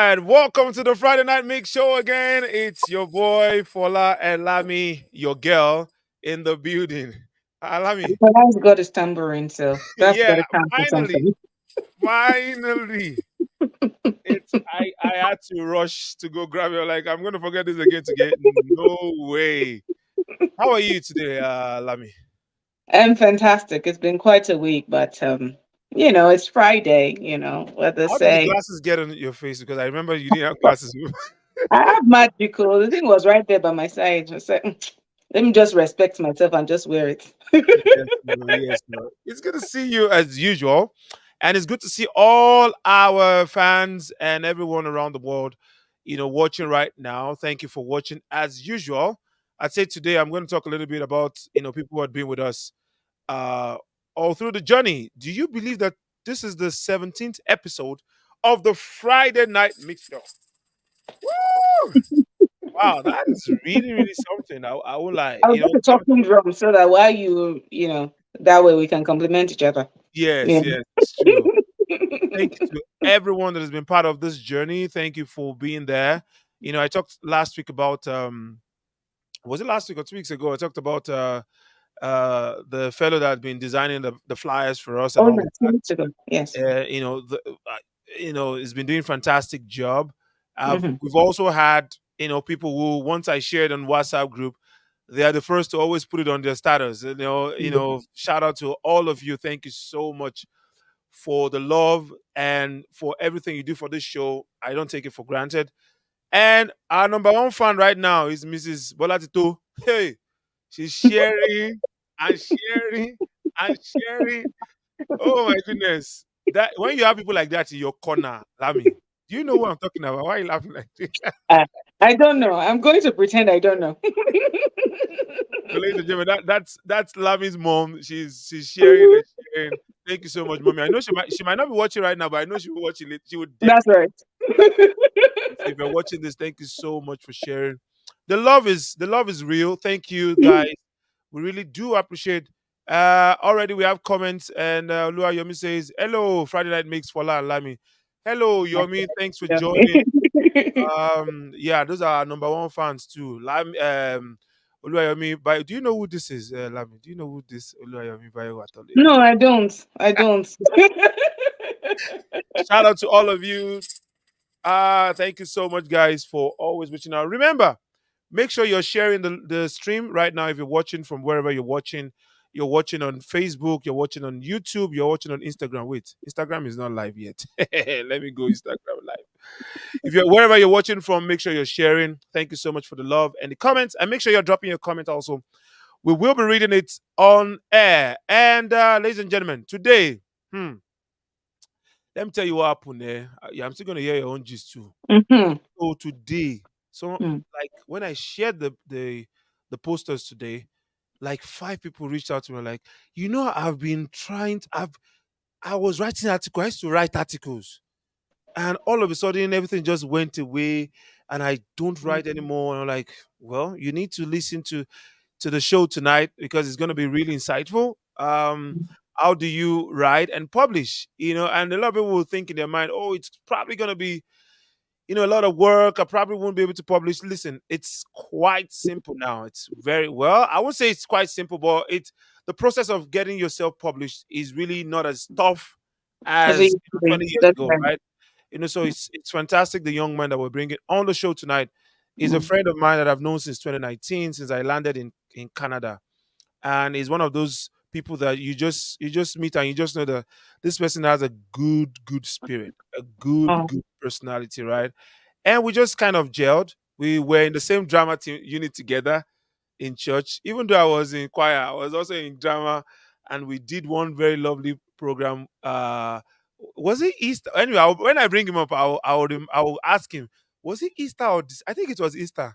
right, welcome to the Friday Night Mix Show again. It's your boy Fola and Lami, your girl in the building. Lami, Well, that's got his tambourine, so that's yeah, got to count for finally, something. finally, I had to rush to go grab it. Like I'm gonna forget this again today. No way. How are you today, Lami? And fantastic. It's been quite a week, but it's Friday. What they How did the say. glasses get on your face? Because I remember you didn't have glasses. I have magical. The thing was right there by my side. I said, let me just respect myself and just wear it. Yes, no, yes, no. It's good to see you as usual. And it's good to see all our fans and everyone around the world, watching right now. Thank you for watching as usual. I'd say today I'm going to talk a little bit about, people who have been with us uh, all through the journey. Do you believe that this is the 17th episode of the Friday Night Mix Show? Woo! Wow, that is really, really something. I will lie. I will get a talking drum so that while that way we can compliment each other. Yes, Yeah. yes, it's true. Thank you to everyone that has been part of this journey. Thank you for being there. I talked last week about was it last week or 2 weeks ago? I talked about the fellow that had been designing the flyers for us and Oh, all yeah, of 2 weeks ago. Yes. that. He's been doing a fantastic job. Hmm. We've also had people who once I shared on WhatsApp group, they are the first to always put it on their status. Shout out to all of you. Thank you so much for the love and for everything you do for this show. I don't take it for granted. And our number one fan right now is Mrs. Bolatito. Hey, she's sharing and sharing and sharing. Oh my goodness. That when you have people like that in your corner, Lami, do you know what I'm talking about? Why are you laughing like this? Uh, I don't know. I'm going to pretend I don't know. So, ladies and gentlemen, that's Lami's mom. She's sharing and sharing. Thank you so much, mommy. I know she might not be watching right now, but I know she will watch it. She would That's definitely. right. So if you're watching this, thank you so much for sharing. The love is real. Thank you, guys. We really do appreciate. Already we have comments, and Lua Yomi says, "Hello, Friday Night Mix for La and Lami." Hello, Yomi. Thanks for joining. Yeah, those are our number one fans too. Lami, Oluwayomi, but do you know who this is, Lami? Do you know who this Oluwayomi Bayo at No, all? I don't. I don't. Shout out to all of you. Thank you so much, guys, for always reaching out. Remember, make sure you're sharing the stream right now if you're watching from wherever you're watching. You're watching on Facebook, you're watching on YouTube, you're watching on Instagram. Wait, Instagram is not live yet. Let me go Instagram live. If you're wherever you're watching from, make sure you're sharing. Thank you so much for the love and the comments. And make sure you're dropping your comment also. We will be reading it on air. And ladies and gentlemen, today, hmm, let me tell you what happened there. Yeah, I'm still gonna hear your own gist too. Hmm. So today, so like when I shared the posters today, like five people reached out to me like, I've been trying to, I was writing articles. I used to write articles, and all of a sudden everything just went away, and I don't write anymore. And I'm like, well, you need to listen to the show tonight because it's going to be really insightful. How do you write and publish? And a lot of people will think in their mind, oh, it's probably going to be a lot of work. I probably won't be able to publish. Listen, it's quite simple now. It's very well. I would say it's quite simple, but it's the process of getting yourself published is really not as tough As a as 20 years that's ago, right. right? So it's fantastic. The young man that we're bringing on the show tonight is a Mm. friend of mine that I've known since 2019, since I landed in Canada, and he's one of those people that you just meet and you just know that this person has a good spirit, a Oh, good personality, right? And we just kind of gelled. We were in the same drama team unit together in church. Even though I was in choir, I was also in drama, and we did one very lovely program. Was it Easter? Anyway, when I bring him up, I will ask him, was it Easter or this? I think it was Easter.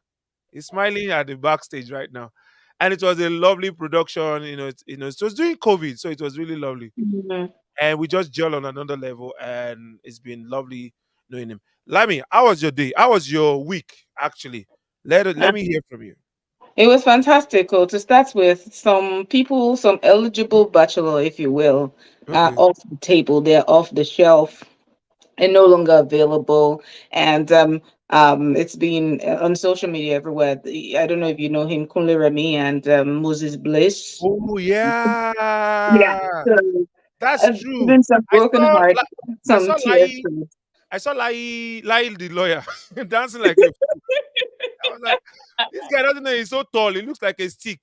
He's smiling at the backstage right now, and it was a lovely production. It was during COVID, so it was really lovely, mhm. and we just gel on another level, and it's been lovely knowing him. Lami, how was your day? How was your week? Actually, let me hear from you. It was fantastic. To start with, some people, some eligible bachelor, if you will, are Okay. off the table. They're off the shelf. and no longer available. And it's been on social media everywhere. I don't know if you know him, Kunle Remy and Moses Bliss. Oh Yeah. yeah, So that's true. even some I broken saw heart, I some saw tears. Lai the lawyer dancing like a fool. I was like, this guy doesn't know he's so tall. He looks like a stick.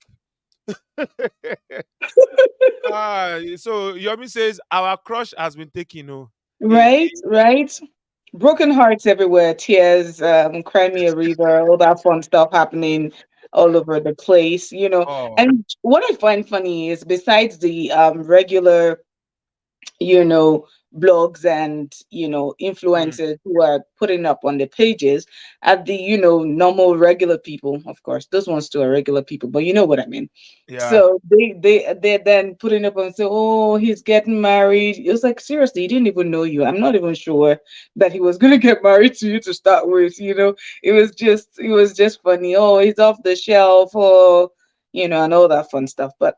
So Yomi says our crush has been taken. Oh, Right, again. right. Broken hearts everywhere, tears, cry me a river, all that fun stuff happening all over the place, you know. Oh, And what I find funny is besides the regular, you know, blogs and, you know, mm, influencers who are putting up on the pages, at the, you know, normal regular people, of course those ones too are regular people, but you know what I mean. yeah. So they're then putting up and say, oh, he's getting married. It was like, seriously, he didn't even know you. I'm not even sure that he was going to get married to you to start with, you know. It was just funny. Oh, he's off the shelf, oh, you know, and all that fun stuff. But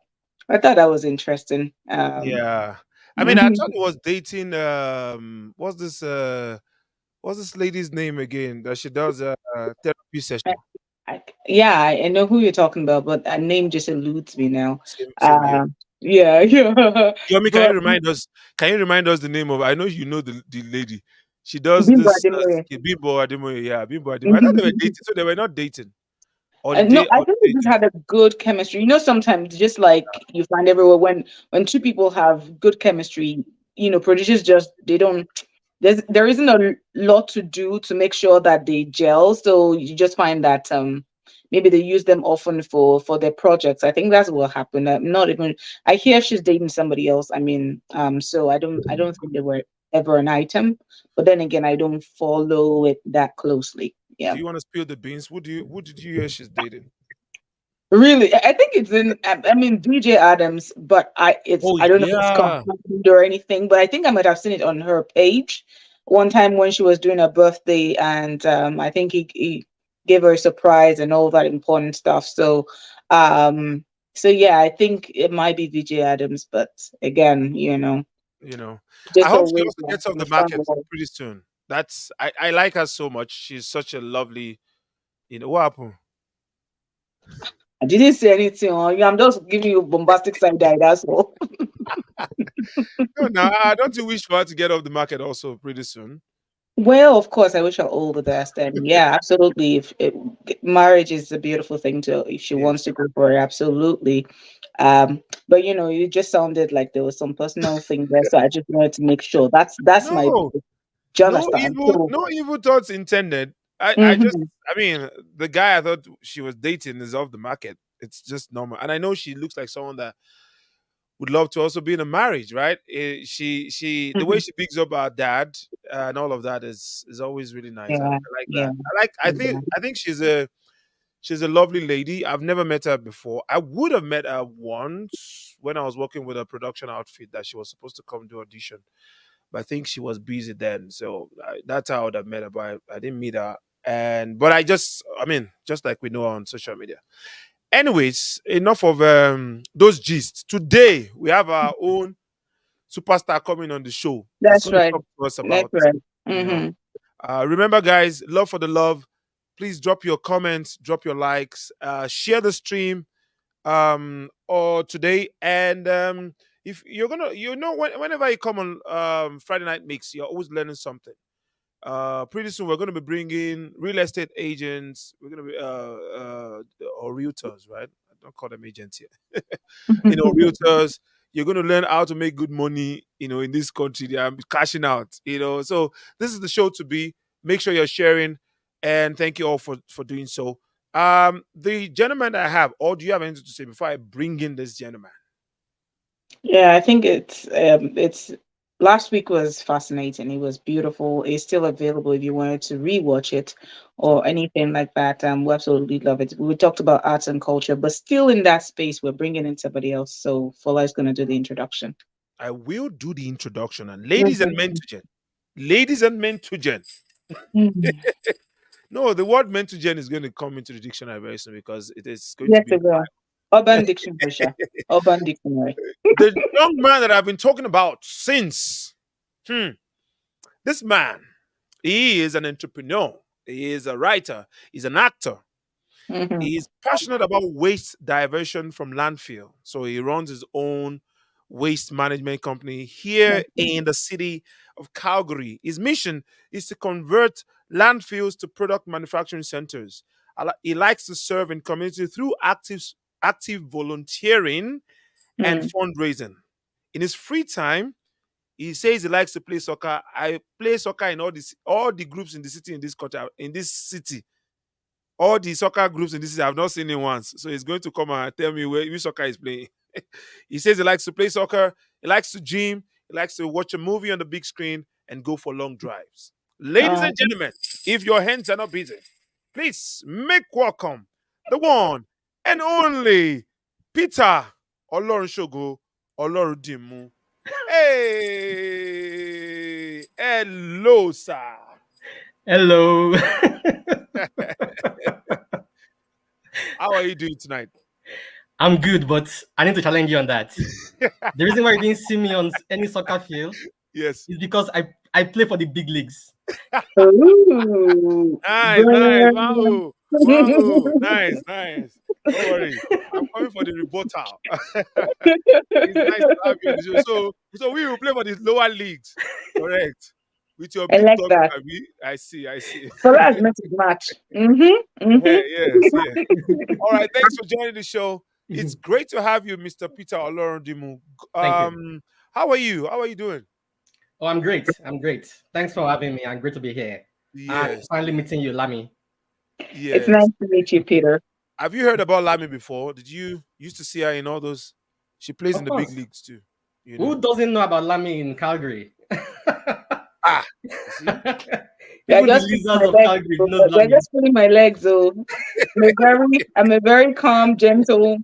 I thought that was interesting. Yeah. I mean, I Mhm. thought he was dating what's this lady's name again that she does therapy I, session. yeah, I know who you're talking about, but that name just eludes me now. Same here. Uh, yeah, yeah. Yomi, But can you remind us the name of I know you know the lady. She does Bimbo this Ademoye. Bimbo Ademoye, yeah, Bimbo Ademoye. I thought they were dating, so they were not dating. Or the No, day I or think the we day just dating. had a good chemistry. You know, sometimes just like you find everywhere when two people have good chemistry, you know, producers just they don't. There isn't a lot to do to make sure that they gel. So you just find that maybe they use them often for their projects. I think that's what happened. I'm not even. I hear she's dating somebody else. I mean, so I don't think they were ever an item. But then again, I don't follow it that closely. Do Yeah. you want to spill the beans? Who did you hear she's dating? Really, I think it's in. I mean, DJ Adams, but Oh I don't know if it's yeah. confirmed or anything, but I think I might have seen it on her page one time when she was doing her birthday, and I think he gave her a surprise and all that important stuff. Um, so yeah, I think it might be DJ Adams, but again, you know, You know. I just hope she always also gets off the the fun market world. pretty soon. I like her so much. She's such a lovely, what happened? I didn't say anything. I'm just giving you bombastic side eye. That's all. No, no, I don't you wish for her to get off the market also pretty soon. Well, of course, I wish her all the best. And yeah, absolutely. Marriage is a beautiful thing to, if she wants Yes. to go for it, absolutely. But you know, you just sounded like there was some personal thing there, so I just wanted to make sure. That's my No, view. Do you understand? So, no evil thoughts intended. I just, mhm, I mean, the guy I thought she was dating is off the market. It's just normal. And I know she looks like someone that would love to also be in a marriage, right? The way mhm. she picks up our dad and all of that is always really nice. Yeah, I like yeah, that. yeah. I think she's a lovely lady. I've never met her before. I would have met her once when I was working with a production outfit that she was supposed to come do audition, but I think she was busy then. So that's how I would have met her, but I didn't meet her. But I mean, just like we know her on social media. Anyways, enough of those gists. Today we have our own superstar coming on the show that's That's going to right. talk to us That's about, right. you know, Mm-hmm. remember, guys, love for the love. Please drop your comments, drop your likes, share the stream or today. And if you're gonna, whenever you come on Friday Night Mix, you're always learning something. Pretty soon we're going to be bringing real estate agents. We're going to be or realtors, right? I don't call them agents here. Realtors. You're going to learn how to make good money. In this country, they are cashing out. So this is the show to be. Make sure you're sharing, and thank you all for doing so. The gentleman that I have, or do you have anything to say before I bring in this gentleman? Yeah, I think it's last week was fascinating. It was beautiful. It's still available if you wanted to rewatch it or Okay, anything like that. We absolutely love it. We talked about arts and culture, but still in that space, we're bringing in somebody else. So Fola is going to do the introduction. I will do the introduction, and Mhm. ladies and men to gen. Mhm. No, the word mentogen is going to come into the dictionary very soon because it is going to Yes, be in it will. Urban Dictionary, Sha. Urban Dictionary. the young man that I've been talking about since. Hmm, This man, he is an entrepreneur. He is a writer. He's an actor. Mm-hmm. He's passionate about waste diversion from landfill. So he runs his own waste management company here in the city of Calgary. His mission is to convert landfills to product manufacturing centers. He likes to serve in community through active volunteering and Mm. fundraising. In his free time, he says he likes to play soccer. I play soccer in all the groups in the city in this country in this city. All the soccer groups in this city, I've not seen him once. So he's going to come and tell me where which soccer he's playing. He says he likes to play soccer, he likes to gym, he likes to watch a movie on the big screen and go for long drives. Ladies Uh, and gentlemen, if your hands are not busy, please make welcome the one and only Peter Olorunshogo Olorudimu. Hey, hello, sir. Hello. How are you doing tonight? I'm good, but I need to challenge you on that. The reason why you didn't see me on any soccer field Yes. is because I play for the big leagues. ooh. Nice, nice. Burn. Wow. Wow. Nice, nice. Don't worry. I'm coming for the rebuttal. It's nice to have you on the show. So we will play for the lower leagues. Correct. With your I big like talk, that. I see, I see. So that's meant to match. Mm-hmm. Yeah, Mm-hmm. yes, yeah. All right, thanks for joining the show. It's great to have you, Mr. Peter Olorundimu. Thank you. How are you? How are you doing? Oh, I'm great. I'm great. Thanks for having me. I'm great to be here. And Yes, finally yes, meeting you, Lami. It's nice yes. to meet you, Peter. Have you heard about Lami before? Did you used to see her in all those? She plays in Of the big course. leagues too. You know. Who doesn't know about Lami in Calgary? Ah, you see. They're Even the just pulling lizards my of legs. Calgary Oh. knows They're Lami. just pulling my legs. Oh, I'm a very calm, gentle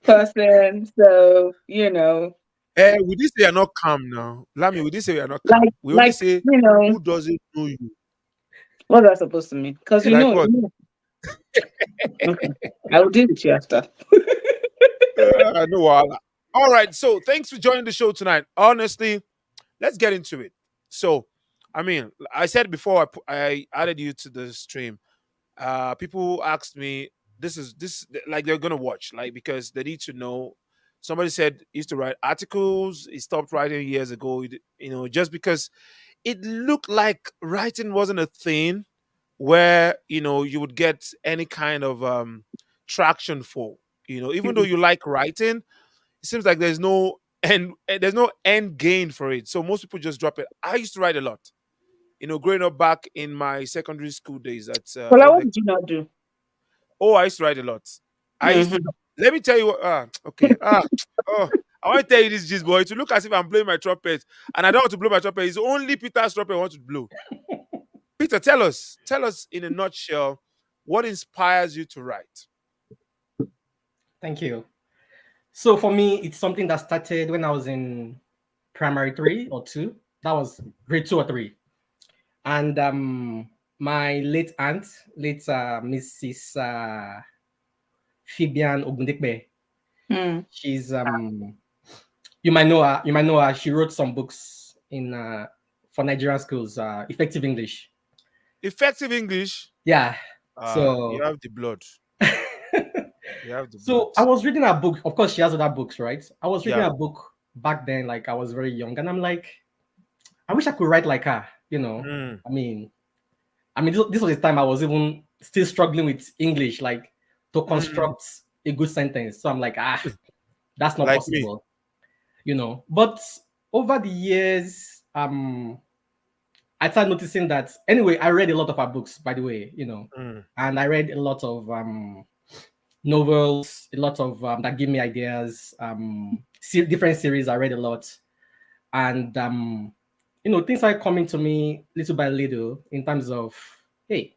person. So We did say you're not calm now. Lami, we did say we are not like calm. We only like say who doesn't know you. what's that supposed to mean? Because Like what? okay, I will deal with you after. No wahala. All right. So thanks for joining the show tonight. Honestly, let's get into it. So, I mean, I said before I added you to the stream. People asked me, this like they're gonna watch like because they need to know. Somebody said he used to write articles. He stopped writing years ago. Just because it looked like writing wasn't a thing where you would get any kind of traction for. Even though you like writing, it seems like there's no end gain for it. So most people just drop it. I used to write a lot. Growing up back in my secondary school days. That's Well, what what they did you not do? Oh, I used to write a lot. I used to. Mm-hmm. Let me tell you what. Okay. Oh, I want to tell you this, gist, boy. To look as if I'm blowing my trumpet, and I don't want to blow my trumpet. It's only Peter's trumpet I want to blow. Peter, tell us in a nutshell, what inspires you to write. Thank you. So for me, it's something that started when I was in primary 3 or 2. That was grade 2 or 3. And my late aunt, late Mrs. Fibian Ogundekbe, Mm. she's you might know her. You might know her. She wrote some books in for Nigerian schools, effective English. Effective English. Yeah. You So have the blood. You have the blood. so I was reading her book. Of course, she has other books, right? I was reading Yeah. her book back then, like I was very young, and I'm like, I wish I could write like her. Mm, This was the time I was even still struggling with English, like to mm. construct a good sentence. So I'm like, that's not Like me. possible. But over the years, I started noticing that. Anyway, I read a lot of her books, by the way, Mm, and I read a lot of novels, a lot of that give me ideas. Different series I read a lot, and things are coming to me little by little in terms of, hey,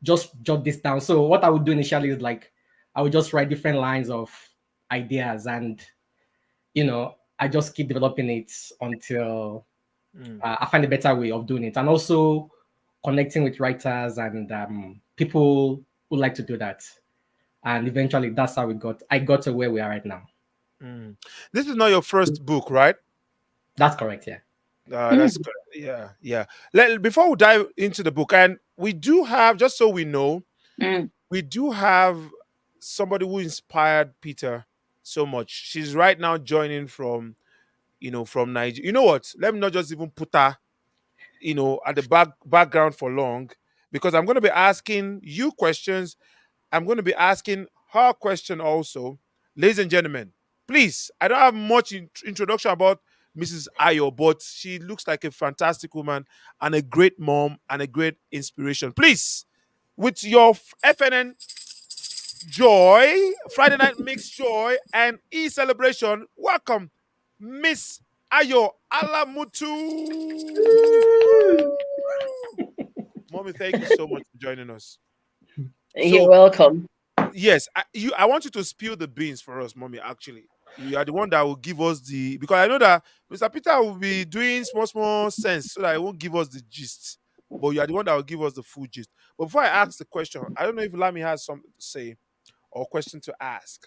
just jot this down. So what I would do initially is like I would just write different lines of ideas, and I just keep developing it until mm, I find a better way of doing it, and also connecting with writers and people who like to do that. And eventually, that's how I got to where we are right now. mm. This is not your first book, right? That's correct, yeah. That's good. Yeah, yeah. Before we dive into the book, and we do have, just so we know, Mm. we do have somebody who inspired Peter so much. She's right now joining from, from Nigeria. You know what? Let me not just even put her, at the background for long, because I'm going to be asking you questions. I'm going to be asking her question also. Ladies and gentlemen, please, I don't have much introduction about Mrs. Ayo, but she looks like a fantastic woman and a great mom and a great inspiration. Please, with your FNN Joy, Friday Night Mix Joy, and E Celebration, welcome Miss Ayo Alamutu. Mommy, thank you so much for joining us. You're So, welcome. yes, I want you to spill the beans for us, mommy. Actually, you are the one that will give us the, because I know that Mr. Peter will be doing small sense, so that he won't give us the gist. But you are the one that will give us the full gist. But before I ask the question, I don't know if Lami has something to say or question to ask.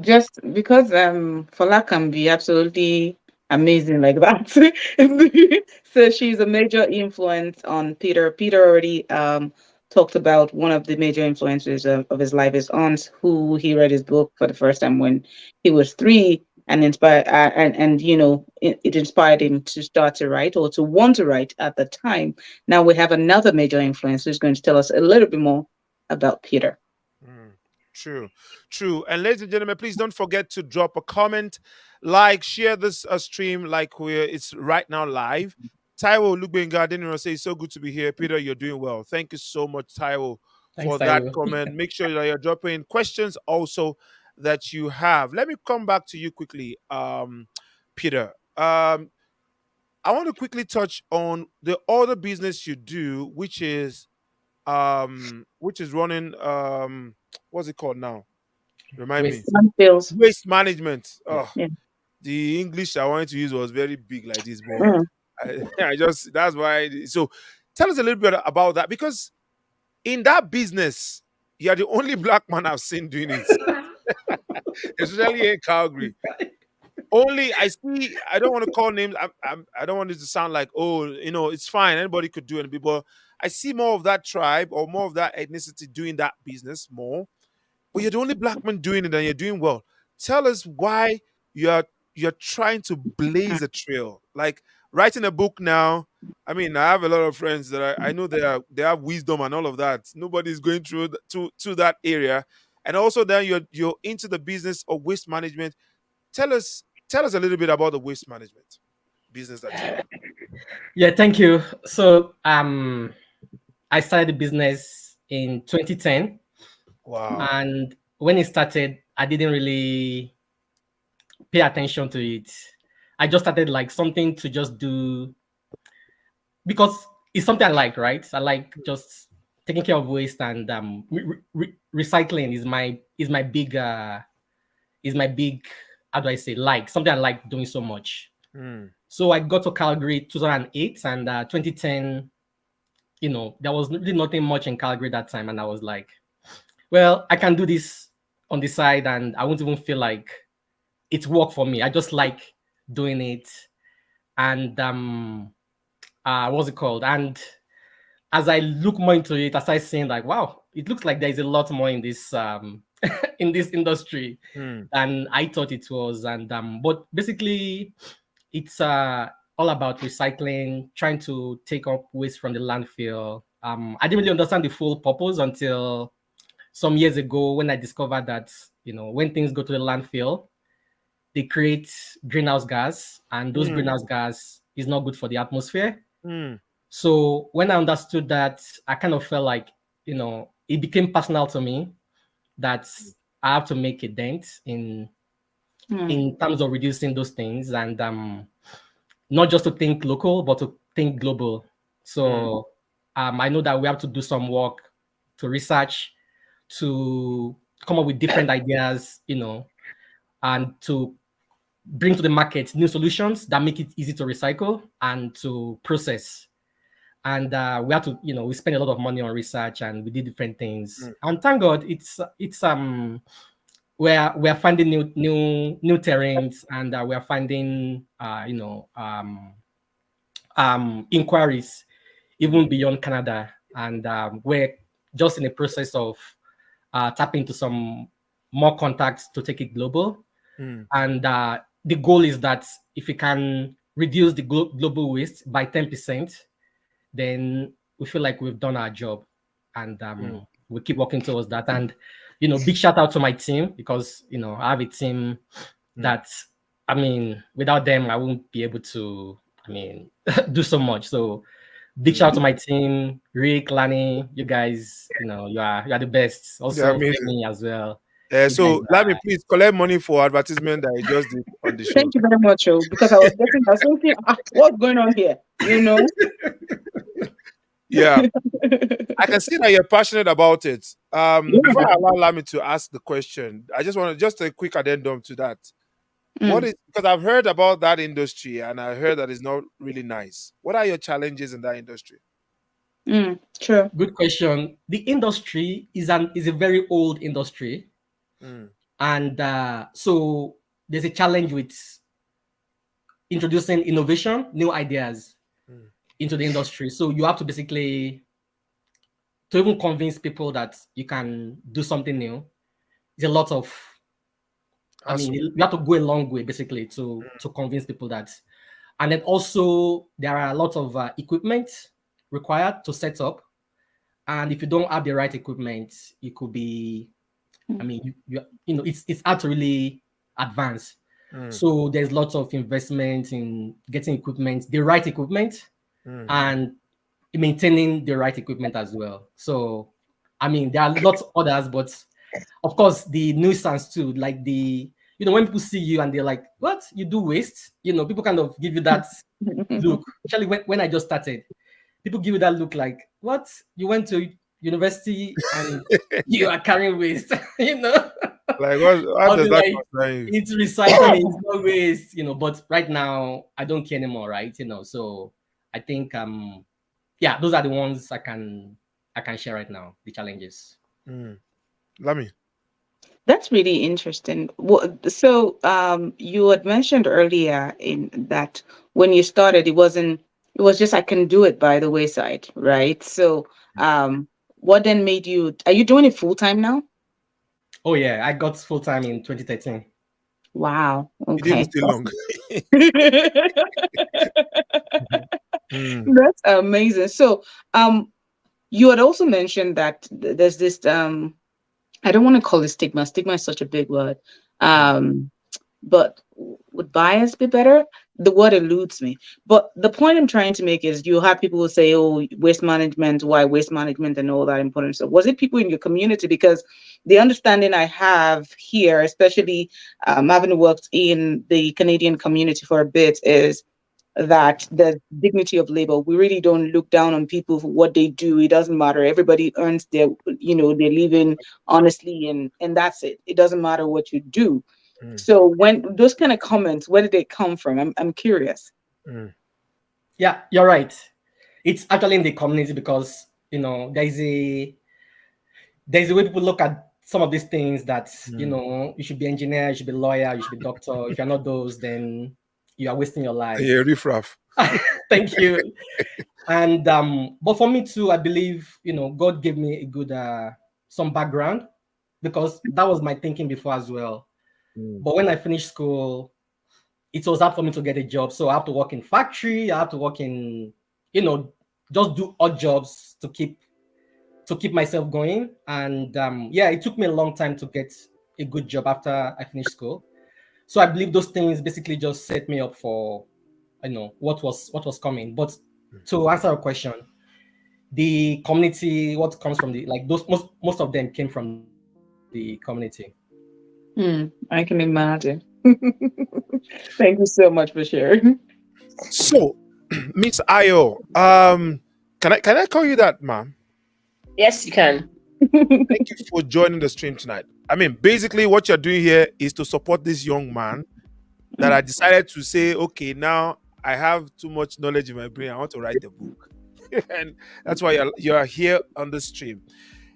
Just because Fola can be absolutely amazing like that. So she's a major influence on Peter. Peter already talked about one of the major influences of his life, his aunt, who he read his book for the first time when he was 3, and inspired and it inspired him to start to write or to want to write at the time. Now we have another major influence who's going to tell us a little bit more about Peter. Mm, true, true. And ladies and gentlemen, please don't forget to drop a comment, like, share this stream, like it's right now live. Taiwo Lugbenga didn't say it's so good to be here. Peter, you're doing well. Thank you so much, Taiwo, Thanks, for that Taiwo. comment. Make sure that you're dropping questions also that you have. Let me come back to you quickly, Peter. I want to quickly touch on the other business you do, which is running what's it called now? Remind me. Waste. One feels, Waste management. Yeah. Oh, yeah. the English I wanted to use was very big like this, but Mm. I just, that's why. So tell us a little bit about that, because in that business, you're the only black man I've seen doing it, especially in Calgary. Only I see. I don't want to call names. I don't want it to sound like, oh, it's fine. Anybody could do it. But I see more of that tribe or more of that ethnicity doing that business more. But you're the only black man doing it, and you're doing well. Tell us why you're trying to blaze a trail, like writing a book now. I mean, I have a lot of friends that I know they have wisdom and all of that. Nobody's going through to that area, and also then you're into the business of waste management. Tell us a little bit about the waste management business that you have. Yeah, thank you. So I started the business in 2010, Wow. and when it started, I didn't really pay attention to it. I just started like something to just do because it's something I like, right? I like just taking care of waste, and recycling is my big, how do I say, like something I like doing so much. Mm, So I got to Calgary 2008, and 2010, there was really nothing much in Calgary that time, and I was like, well, I can do this on the side, and I won't even feel like it's work for me. I just like doing it, and what's it called? And as I look more into it, I started saying like, wow, it looks like there is a lot more in this in this industry mm, than I thought it was. And but basically, it's all about recycling, trying to take up waste from the landfill. I didn't really understand the full purpose until some years ago when I discovered that when things go to the landfill, they create greenhouse gas, and those mm, greenhouse gas is not good for the atmosphere. mm, So when I understood that, I kind of felt like, it became personal to me that I have to make a dent Mm. in terms of reducing those things, and not just to think local, but to think global. mm, So I know that we have to do some work to research, to come up with different ideas, and to bring to the market new solutions that make it easy to recycle and to process. And we have to, we spend a lot of money on research, and we did different things. mm, And thank God, it's we're finding new terrains, and we are finding inquiries even beyond Canada, and we're just in the process of tapping into some more contacts to take it global. Mm. And the goal is that if we can reduce the global waste by 10%, then we feel like we've done our job, and Mm. we keep working towards that. And big shout out to my team, because I have a team Mm. that, I mean, without them I won't be able to, I mean, do so much. So big shout out to my team, Rick, Lani, you guys. You are the best. They're Also amazing. Femi as well. You guys So let me please collect money for advertisement that I just did on the show. Thank you very much, oh, because I was thinking, what's going on here? You know? Yeah, I can see that you're passionate about it. Before Yeah. I allow Lami to ask the question, I just want to just a quick addendum to that. What Mm, is, because I've heard about that industry and I heard that it's not really nice. What are your challenges in that industry? true. Good question. The industry is a very old industry, Mm. and so there's a challenge with introducing innovation, new ideas Mm. into the industry. So you have to basically, to even convince people that you can do something new. It's a lot of, I mean, Also, you have to go a long way basically to convince people that. And then also there are a lot of equipment required to set up, and if you don't have the right equipment, it could be, I mean, it's hard to really advance. mm. So there's lots of investment in getting equipment, the right equipment, Mm. and maintaining the right equipment as well. So, I mean, there are lots of others, but of course, the nuisance too, like when people see you and they're like, "What you do waste?" People kind of give you that look. Actually, when I just started, people give you that look like, "What, you went to university and you are carrying waste?" you know. Like what I'll does be that like, concern you? it's recycling, it's not waste, but right now I don't care anymore, right? So I think yeah, those are the ones I can share right now, the challenges. Mm. Lami. That's really interesting. So, you had mentioned earlier in that when you started, it was just I can do it by the wayside, right? So, what then made you? Are you doing it full time now? Oh yeah, I got full time in 2013. Wow. You didn't Okay. stay long. Mm. That's amazing. So, you had also mentioned that there's this I don't want to call it stigma. Stigma is such a big word. Mm. Um, but would bias be better? The word eludes me. But the point I'm trying to make is you have people who say, oh, waste management, why waste management and all that important stuff. Was it people in your community? Because the understanding I have here, especially having worked in the Canadian community for a bit, is that the dignity of labor, we really don't look down on people for what they do. It doesn't matter. Everybody earns their living honestly, and that's it. It doesn't matter what you do. Mm. So when those kind of comments, where did they come from? I'm curious. Mm. Yeah, you're right. It's actually in the community, because there's a way people look at some of these things, that Mm. you should be engineer, you should be lawyer, you should be doctor. If you're not those, then you are wasting your Yeah, life. riffraff. Thank you. And but for me too, I believe God gave me a good some background, because that was my thinking before as well. Mm. But when I finished school, it was hard for me to get a job. So I have to work in factory, I have to work in, just do odd jobs to keep myself going. And yeah, it took me a long time to get a good job after I finished school. So I believe those things basically just set me up for what was coming. But to answer your question, the community, what comes from the, like, those, most of them came from the community. I can imagine. Thank you so much for sharing. So, Miss Ayo, can I call you that, ma'am? Yes, you can. Thank you for joining the stream tonight. I mean, basically, what you're doing here is to support this young man that I decided to say, okay, now I have too much knowledge in my brain. I want to write the book, and that's why you're here on the stream.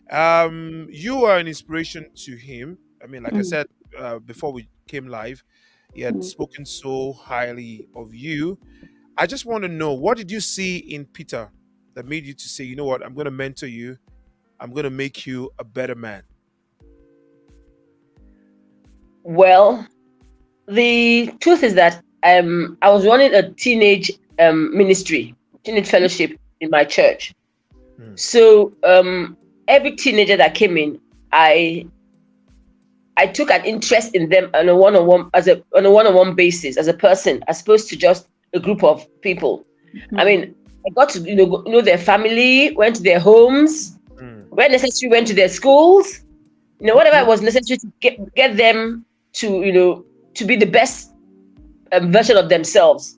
You are an inspiration to him. I mean, like I Mm, said before we came live, he had mm, spoken so highly of you, I just want to know, what did you see in Peter that made you to say, you know what, I'm going to mentor you. I'm going to make you a better man. Well, the truth is that I was running a teenage ministry, teenage fellowship in my church. So every teenager that came in, I took an interest in them on a one-on-one basis as a person, as opposed to just a group of people. I mean, I got to know their family, went to their homes, where necessary, went to their schools. Whatever was necessary to get them to to be the best version of themselves.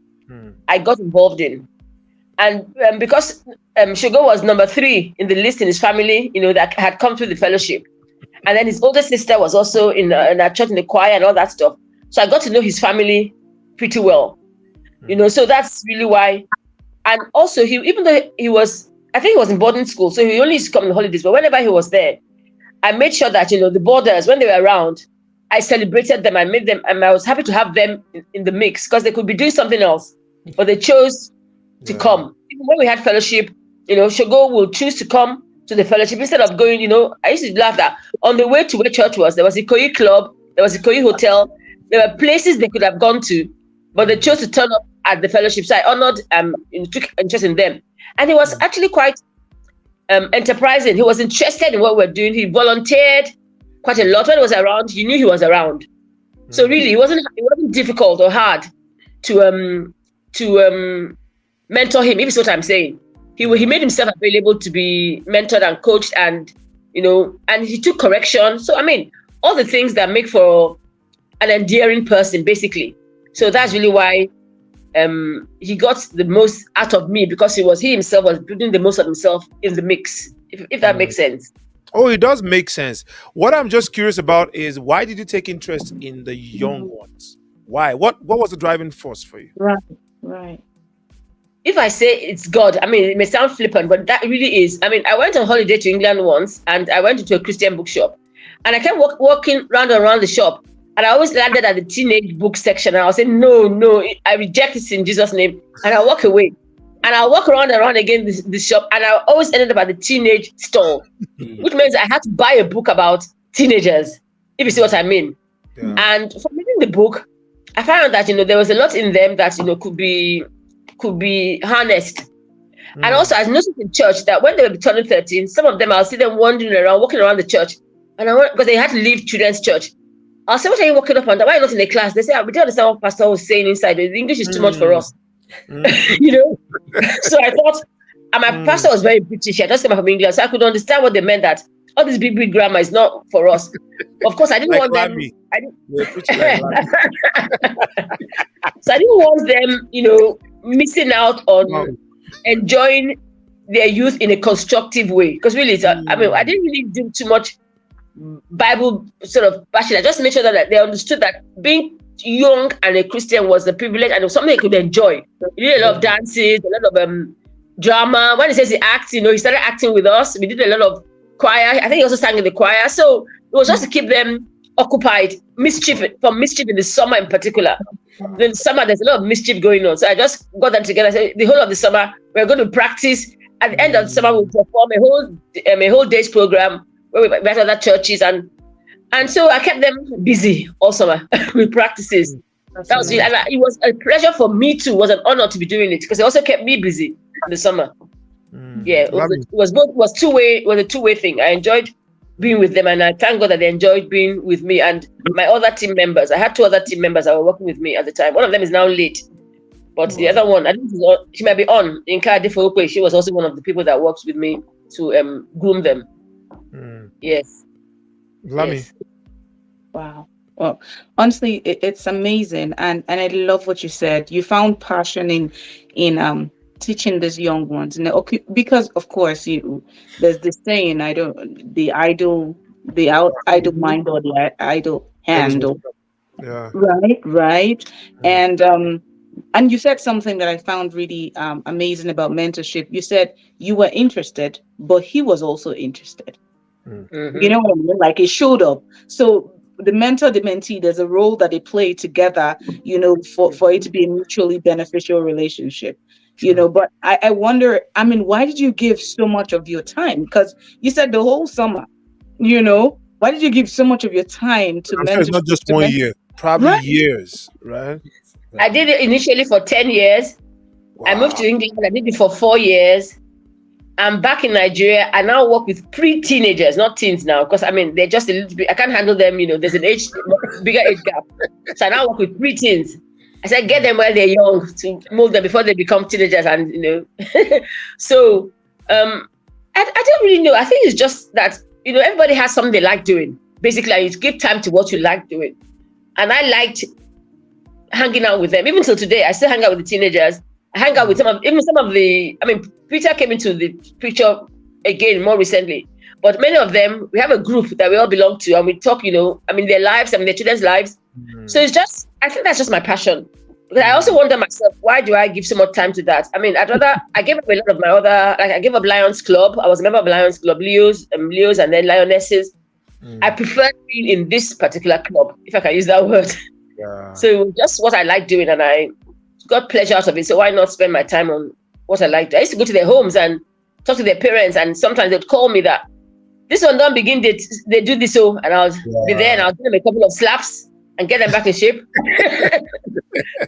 I got involved in, and because Shogo was number 3 in the list in his family, that had come through the fellowship, and then his older sister was also in a church in the choir and all that stuff. So I got to know his family pretty well, So that's really why. And also, even though I think he was in boarding school, so he only used to come on holidays. But whenever he was there, I made sure that the boarders, when they were around, I celebrated them. I made them, and I was happy to have them in the mix, because they could be doing something else, but they chose to come. Even when we had fellowship, Shogo will choose to come to the fellowship instead of going. I used to laugh that on the way to where church was, there was a Ikoyi club, there was a Ikoyi hotel, there were places they could have gone to, but they chose to turn up at the fellowship. So I honored, took interest in them, and he was actually quite enterprising. He was interested in what we're doing. He volunteered quite a lot. When he was around, you knew he was around. So really, it wasn't difficult or hard to mentor him. If it's what I'm saying, he made himself available to be mentored and coached, and and he took correction. So I mean, all the things that make for an endearing person, basically. So that's really why he got the most out of me, because he himself was putting the most of himself in the mix, if that makes sense. Oh, it does make sense. What I'm just curious about is, why did you take interest in the young ones? Why? What was the driving force for you? Right. If I say it's God, I mean, it may sound flippant, but that really is. I mean, I went on holiday to England once, and I went into a Christian bookshop, and I kept walking round and around the shop. And I always landed at the teenage book section, and I was saying, no, I reject this in Jesus' name. And I walk away. And I walk around again this shop, and I always ended up at the teenage stall, which means I had to buy a book about teenagers, if you see what I mean. Yeah. And from reading the book, I found that there was a lot in them that could be harnessed. And also, I noticed in church that when they were turning 13, some of them, I'll see them wandering around, walking around the church, and because they had to leave children's church. I'll say, what are you walking up on? Why are you not in the class? They say, we don't understand what pastor was saying inside. The English is too much for us. So I thought, and my pastor was very British. I just came from England, so I could understand what they meant, that all this big grammar is not for us. Of course, I didn't want them. So I didn't want them, missing out on enjoying their youth in a constructive way. Because really, I didn't really do too much Bible sort of passion. I just made sure that they understood that being young and a Christian was a privilege, and it was something they could enjoy. He did a lot of dances, a lot of drama. When he says he acts, he started acting with us. We did a lot of choir. I think he also sang in the choir. So it was just to keep them occupied. Mischief in the summer in particular. In the summer, there's a lot of mischief going on. So I just got them together. I said, the whole of the summer, we're going to practice. At the end of the summer, we'll perform a whole day's program where we met other churches, and so I kept them busy all summer with practices. That was it. And it was a pleasure for me too. It was an honor to be doing it, because it also kept me busy in the summer. Yeah, it was a two-way thing. I enjoyed being with them, and I thank God that they enjoyed being with me and my other team members. I had 2 other team members that were working with me at the time. One of them is now late, but the other one, I think she might be on in Kadifokwe. She was also one of the people that works with me to groom them. Yes. Lami. Yes. Wow. Well, honestly, it's amazing, and I love what you said. You found passion in teaching these young ones, and because of course there's this saying, the idle mind or the idle hand, right, and you said something that I found really amazing about mentorship. You said you were interested, but he was also interested. You know what I mean? Like, it showed up. So the mentor, the mentee, there's a role that they play together, for it to be a mutually beneficial relationship. True. But I wonder, I mean, why did you give so much of your time? Because you said the whole summer, why did you give so much of your time to I'm sure it's mentorship? not just To 1 year, probably right? years, right? I did it initially for 10 years. I moved Wow. to England. I did it for 4 years. I'm back in Nigeria. I now work with pre-teenagers, not teens now, because I mean they're just a little bit. I can't handle them. There's an bigger age gap. So I now work with pre-teens. I said get them while they're young to mold them before they become teenagers, and So I don't really know. I think it's just that everybody has something they like doing. Basically, you give time to what you like doing, and I liked hanging out with them. Even till today, I still hang out with the teenagers. I hang out with some of the. I mean, Peter came into the picture again more recently, but many of them, we have a group that we all belong to, and we talk. I mean, their lives, I mean, their children's lives. So it's just, I think that's just my passion. Because I also wonder myself, why do I give so much time to that? I mean, I gave up a lot of my other, like I gave up Lions Club. I was a member of Lions Club, Leos, and then Lionesses. I prefer being in this particular club, if I can use that word. Yeah. So just what I like doing, and I got pleasure out of it. So why not spend my time on what I like? I used to go to their homes and talk to their parents, and sometimes they'd call me that this one don't begin, they do this, and I'll be there and I'll give them a couple of slaps and get them back in shape.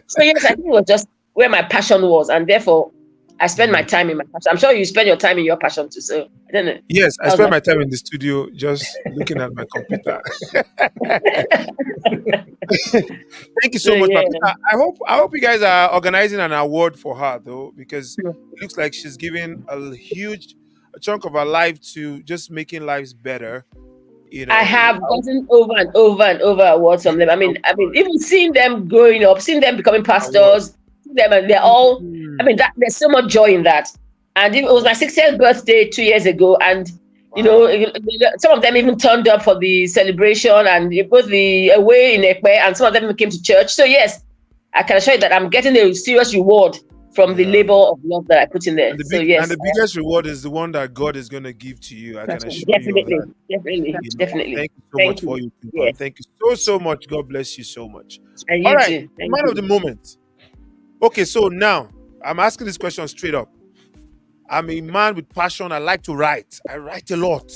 So yes, I think it was just where my passion was, and therefore I spend my time in my passion. I'm sure you spend your time in your passion too. So I don't know. Yes, I spend my time in the studio just looking at my computer. Thank you so much, yeah. Papita. I hope you guys are organizing an award for her though, because it looks like she's giving a chunk of her life to just making lives better. I have gotten over and over and over awards from them. I mean, even seeing them growing up, seeing them becoming pastors, seeing them, and they're all. I mean, there's so much joy in that. And it was my 60th birthday 2 years ago, and some of them even turned up for the celebration, and both the away in Ekpe, and some of them came to church. So yes, I can assure you that I'm getting a serious reward from the labor of love that I put in there. And Yes, the biggest reward is the one that God is going to give to you. I can assure definitely, you of that. definitely. Thank you so much for you. Yes. Thank you so much. God bless you so much. And All you right, too. man of the moment. Okay, so now I'm asking this question straight up. I'm a man with passion. I like to write. I write a lot,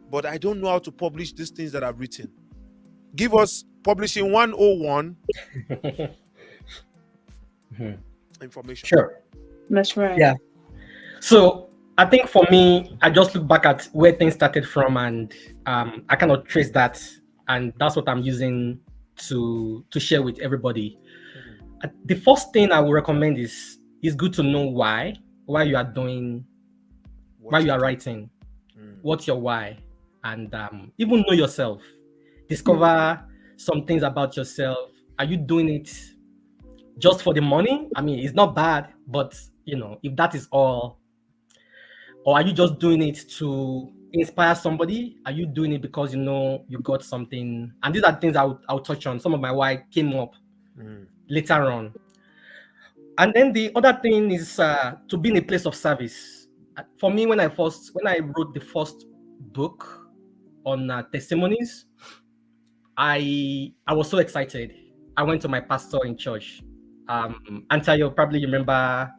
but I don't know how to publish these things that I've written. Give us publishing 101 information. Sure. That's right. Yeah. So I think for me, I just look back at where things started from, and I cannot trace that, and that's what I'm using to share with everybody. The first thing I would recommend is good to know why you are doing, why you are writing, what's your why, and even know yourself. Discover some things about yourself. Are you doing it just for the money? I mean, it's not bad, but if that is all, or are you just doing it to inspire somebody? Are you doing it because you got something? And these are things I'll touch on. Some of my why came up later on. And then the other thing is to be in a place of service. For me, when I wrote the first book on testimonies, I was so excited. I went to my pastor in church. Antayo, probably you remember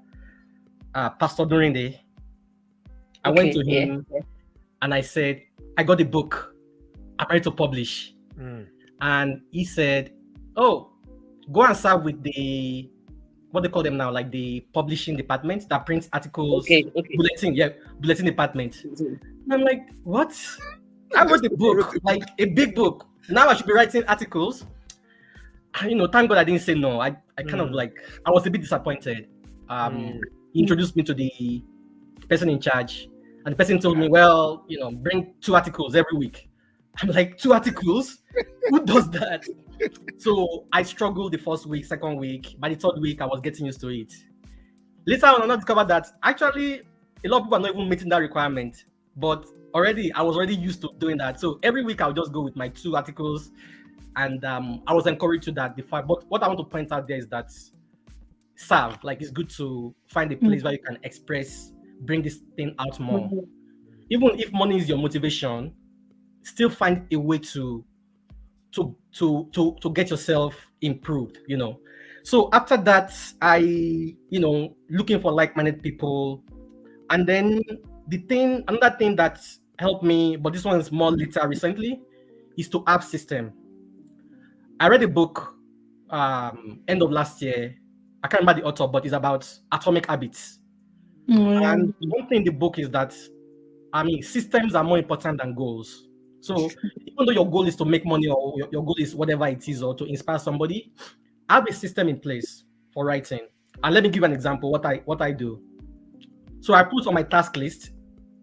Pastor Durinde. I went to him and I said, I got the book. I'm ready to publish. And he said, oh, go and serve with the, what they call them now, like the publishing department that prints articles. Bulletin department. And I'm like, what? I wrote the book, like a big book. Now I should be writing articles. Thank God I didn't say no. I kind of I was a bit disappointed. He introduced me to the person in charge, and the person told me, well, bring 2 articles every week. I'm like, 2 articles? Who does that? So I struggled the first week, second week. By the third week, I was getting used to it. Later on, I discovered that actually a lot of people are not even meeting that requirement. But I was already used to doing that. So every week I'll just go with my 2 articles, and I was encouraged to that. But what I want to point out there is that serve, it's good to find a place where you can express, bring this thing out more. Even if money is your motivation, still find a way to to get yourself improved, So after that, I, looking for like-minded people. And then another thing that helped me, but this one is more later recently, is to have system. I read a book end of last year. I can't remember the author, but it's about atomic habits. And one thing in the book is that, systems are more important than goals. So even though your goal is to make money, or your goal is whatever it is, or to inspire somebody, have a system in place for writing. And let me give an example what I do. So I put on my task list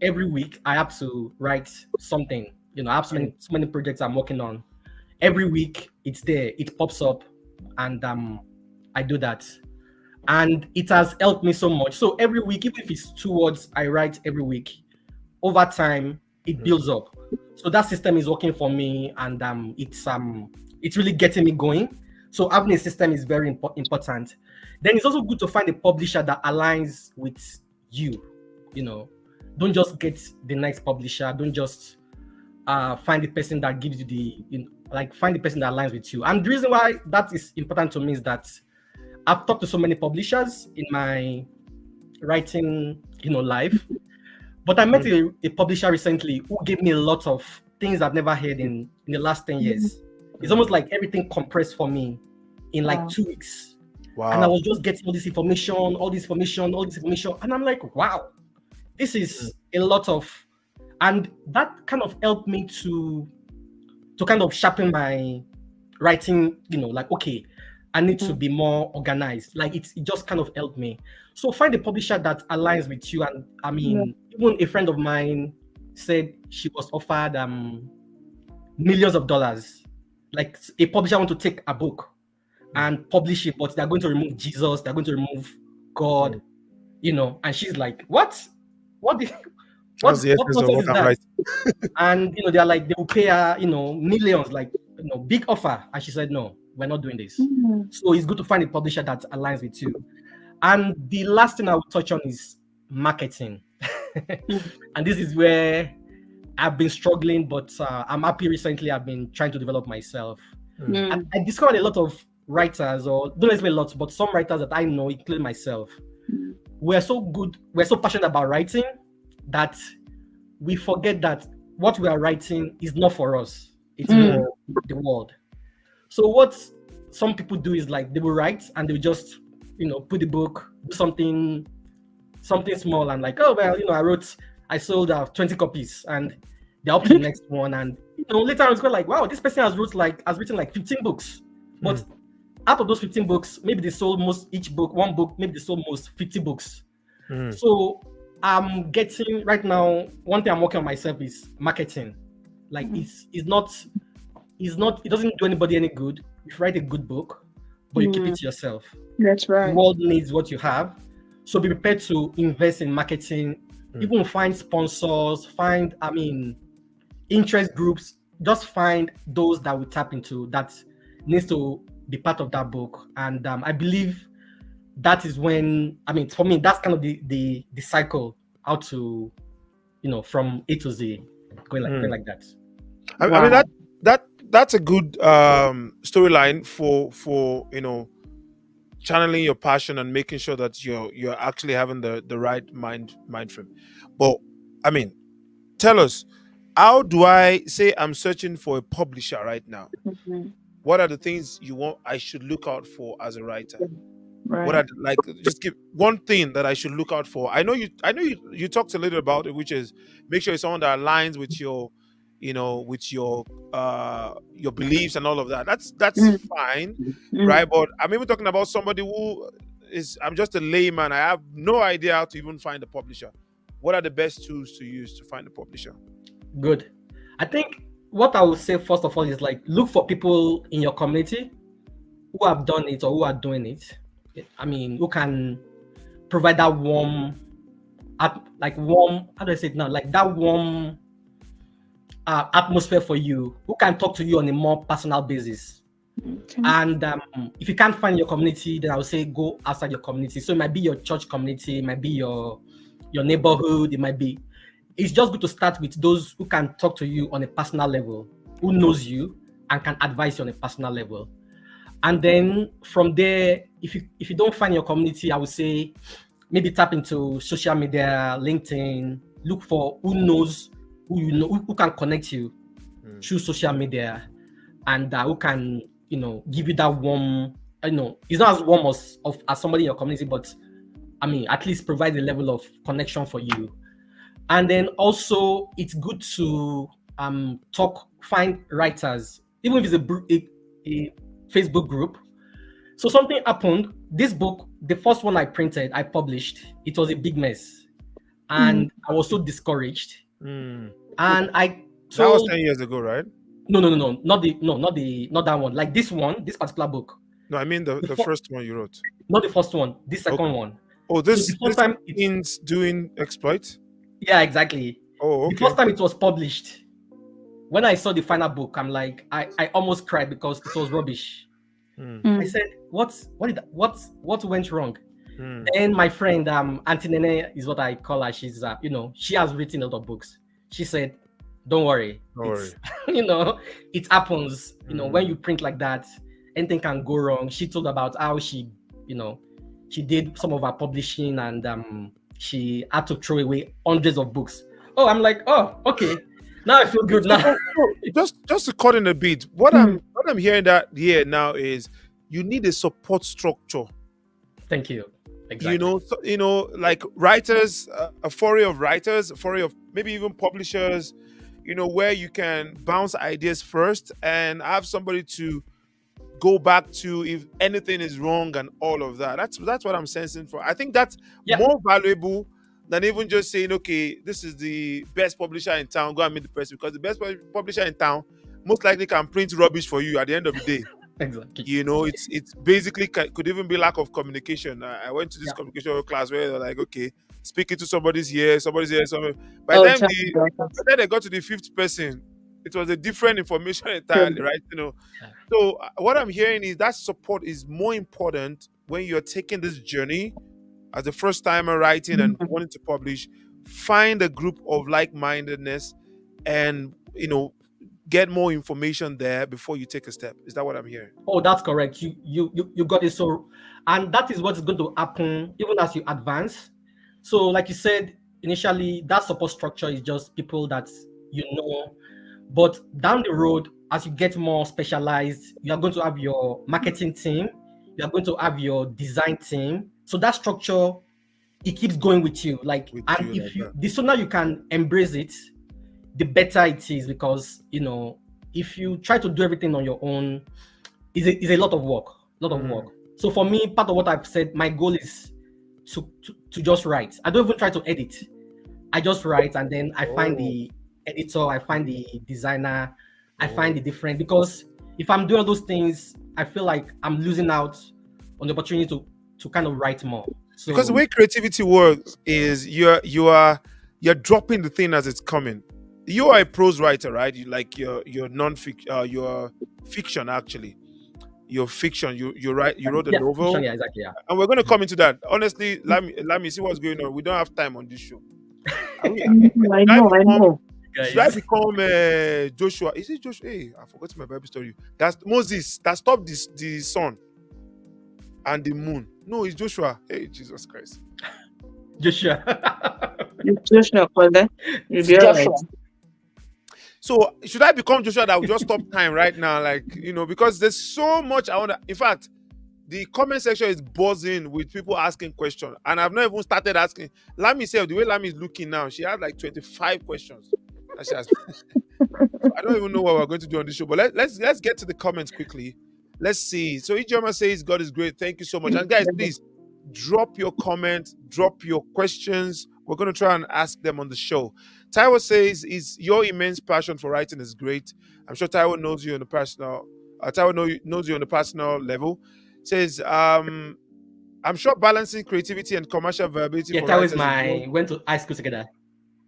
every week. I have to write something. I have so many projects I'm working on. Every week it's there, it pops up, and I do that. And it has helped me so much. So every week, even if it's 2 words I write every week, over time it builds up. So that system is working for me, and it's really getting me going. So having a system is very important. Then it's also good to find a publisher that aligns with you. Don't just get the next publisher. Don't just find the person that gives you find the person that aligns with you. And the reason why that is important to me is that I've talked to so many publishers in my writing, life. But I met a publisher recently who gave me a lot of things I've never heard in the last 10 years. It's almost like everything compressed for me in like 2 weeks. Wow. And I was just getting all this information. And I'm like, wow, this is a lot of, and that kind of helped me to kind of sharpen my writing, okay, I need to be more organized. Like it just kind of helped me. So find a publisher that aligns with you. And even a friend of mine said she was offered millions of dollars. Like a publisher want to take a book and publish it, but they're going to remove Jesus, they're going to remove God, and she's like, what nonsense is that? And they're like, they will pay her, millions, like big offer. And she said, no, we're not doing this. So it's good to find a publisher that aligns with you. And the last thing I will touch on is marketing. And this is where I've been struggling, but I'm happy recently I've been trying to develop myself. And I discovered a lot of writers, or don't let me say a lot, but some writers that I know, including myself, we're so passionate about writing that we forget that what we are writing is not for us, it's for the world. So what some people do is like they will write and they'll just put the book, do something small, and like, oh well, I sold 20 copies, and they're up to the next one. And later on it's like, wow, this person has written like 15 books, but out of those 15 books, maybe they sold one book, maybe they sold most 50 books. So I'm getting right now, one thing I'm working on myself is marketing. Like it doesn't do anybody any good if you write a good book, but you keep it to yourself. That's right. The world needs what you have. So be prepared to invest in marketing, even find sponsors, find interest groups, just find those that we tap into that needs to be part of that book. And I believe that is when, for me, that's kind of the cycle, how to, from A to Z, going like that. I mean, that's a good storyline for channeling your passion and making sure that you're actually having the right mind frame. But tell us, how do I say I'm searching for a publisher right now? What are the things I should look out for as a writer? Right. What are just give one thing that I should look out for. I know you talked a little about it, which is make sure it's someone that aligns with your beliefs and all of that. That's fine, right? But I'm even talking about somebody who I'm just a layman. I have no idea how to even find a publisher. What are the best tools to use to find a publisher? Good. I think what I would say first of all is look for people in your community who have done it or who are doing it. Who can provide that warm, how do I say it now? Like that warm atmosphere for you, who can talk to you on a more personal basis. And if you can't find your community, then I would say go outside your community. So it might be your church community, it might be your neighborhood, it's just good to start with those who can talk to you on a personal level, who knows you and can advise you on a personal level. And then from there, if you don't find your community, I would say maybe tap into social media, LinkedIn, look for who knows who you know who can connect you through social media, and who can give you that warm, it's not as warm as somebody in your community, but I mean at least provide a level of connection for you. And then also it's good to find writers, even if it's a Facebook group. So something happened. This book, the first one I printed, I published, it was a big mess. And I was so discouraged. And I That was told 10 years ago, right? no, not that one. Like this one, this particular book. No, I mean the first one you wrote. Not the first one, the second one. Oh, So the first time means doing exploit? yeah, exactly. Oh, okay. The first time it was published, when I saw the final book, I'm like, I almost cried because it was rubbish. I said, what went wrong? And my friend, Auntie Nene is what I call her. She's, she has written a lot of books. She said, don't worry. It happens. When you print like that, anything can go wrong. She told about how she did some of her publishing and she had to throw away hundreds of books. Oh, I'm like, oh, okay. Now I feel good now. just to cut in a bit, what I'm hearing that here now is you need a support structure. Thank you. Exactly. Like writers, a foray of writers, a foray of maybe even publishers, where you can bounce ideas first and have somebody to go back to if anything is wrong and all of that. That's what I'm sensing for. I think that's more valuable than even just saying, okay, this is the best publisher in town, go and meet the person, because the best publisher in town most likely can print rubbish for you at the end of the day. Exactly. It's basically could even be lack of communication. I went to this communication class where they're like, okay, speaking to somebody's here. By the time they got to the fifth person, it was a different information entirely, right? So what I'm hearing is that support is more important when you're taking this journey as the first timer writing and wanting to publish. Find a group of like-mindedness and get more information there before you take a step. Is that what I'm hearing? Oh, that's correct. You got it. So, and that is what's going to happen even as you advance. So, like you said initially, that support structure is just people that but down the road, as you get more specialized, you are going to have your marketing team, you are going to have your design team. So that structure, it keeps going with you. The sooner you can embrace it, the better it is, because if you try to do everything on your own, is a lot of work. So for me, part of what I've said, my goal is to just write. I don't even try to edit. I just write, and then I find the editor, I find the designer, I find the different, because if I'm doing all those things, I feel like I'm losing out on the opportunity to kind of write more. So, because the way creativity works is you're dropping the thing as it's coming. You are a prose writer, right? You like your non-fiction, your fiction actually. Your fiction, you wrote a novel. Fiction, yeah, exactly, yeah. And we're going to come into that. Honestly, let me see what's going on. We don't have time on this show. I know. Should I become Joshua? Is it Joshua? Hey, I forgot my Bible story. That's Moses that stopped the sun and the moon. No, it's Joshua. Hey, Jesus Christ. Joshua. Joshua. So should I become Joshua that will just stop time right now? Because there's so much I want to. In fact, the comment section is buzzing with people asking questions, and I've not even started asking. Lami said the way Lami is looking now, she had like 25 questions. That she has. I don't even know what we're going to do on this show, but let's get to the comments quickly. Let's see. So Ijoma says God is great. Thank you so much. And guys, please drop your comments, drop your questions. We're going to try and ask them on the show. Taiwo says, "Is your immense passion for writing is great. I'm sure Taiwo knows you on the personal. Knows you on the personal level." Says, "I'm sure balancing creativity and commercial viability for writers went to high school together.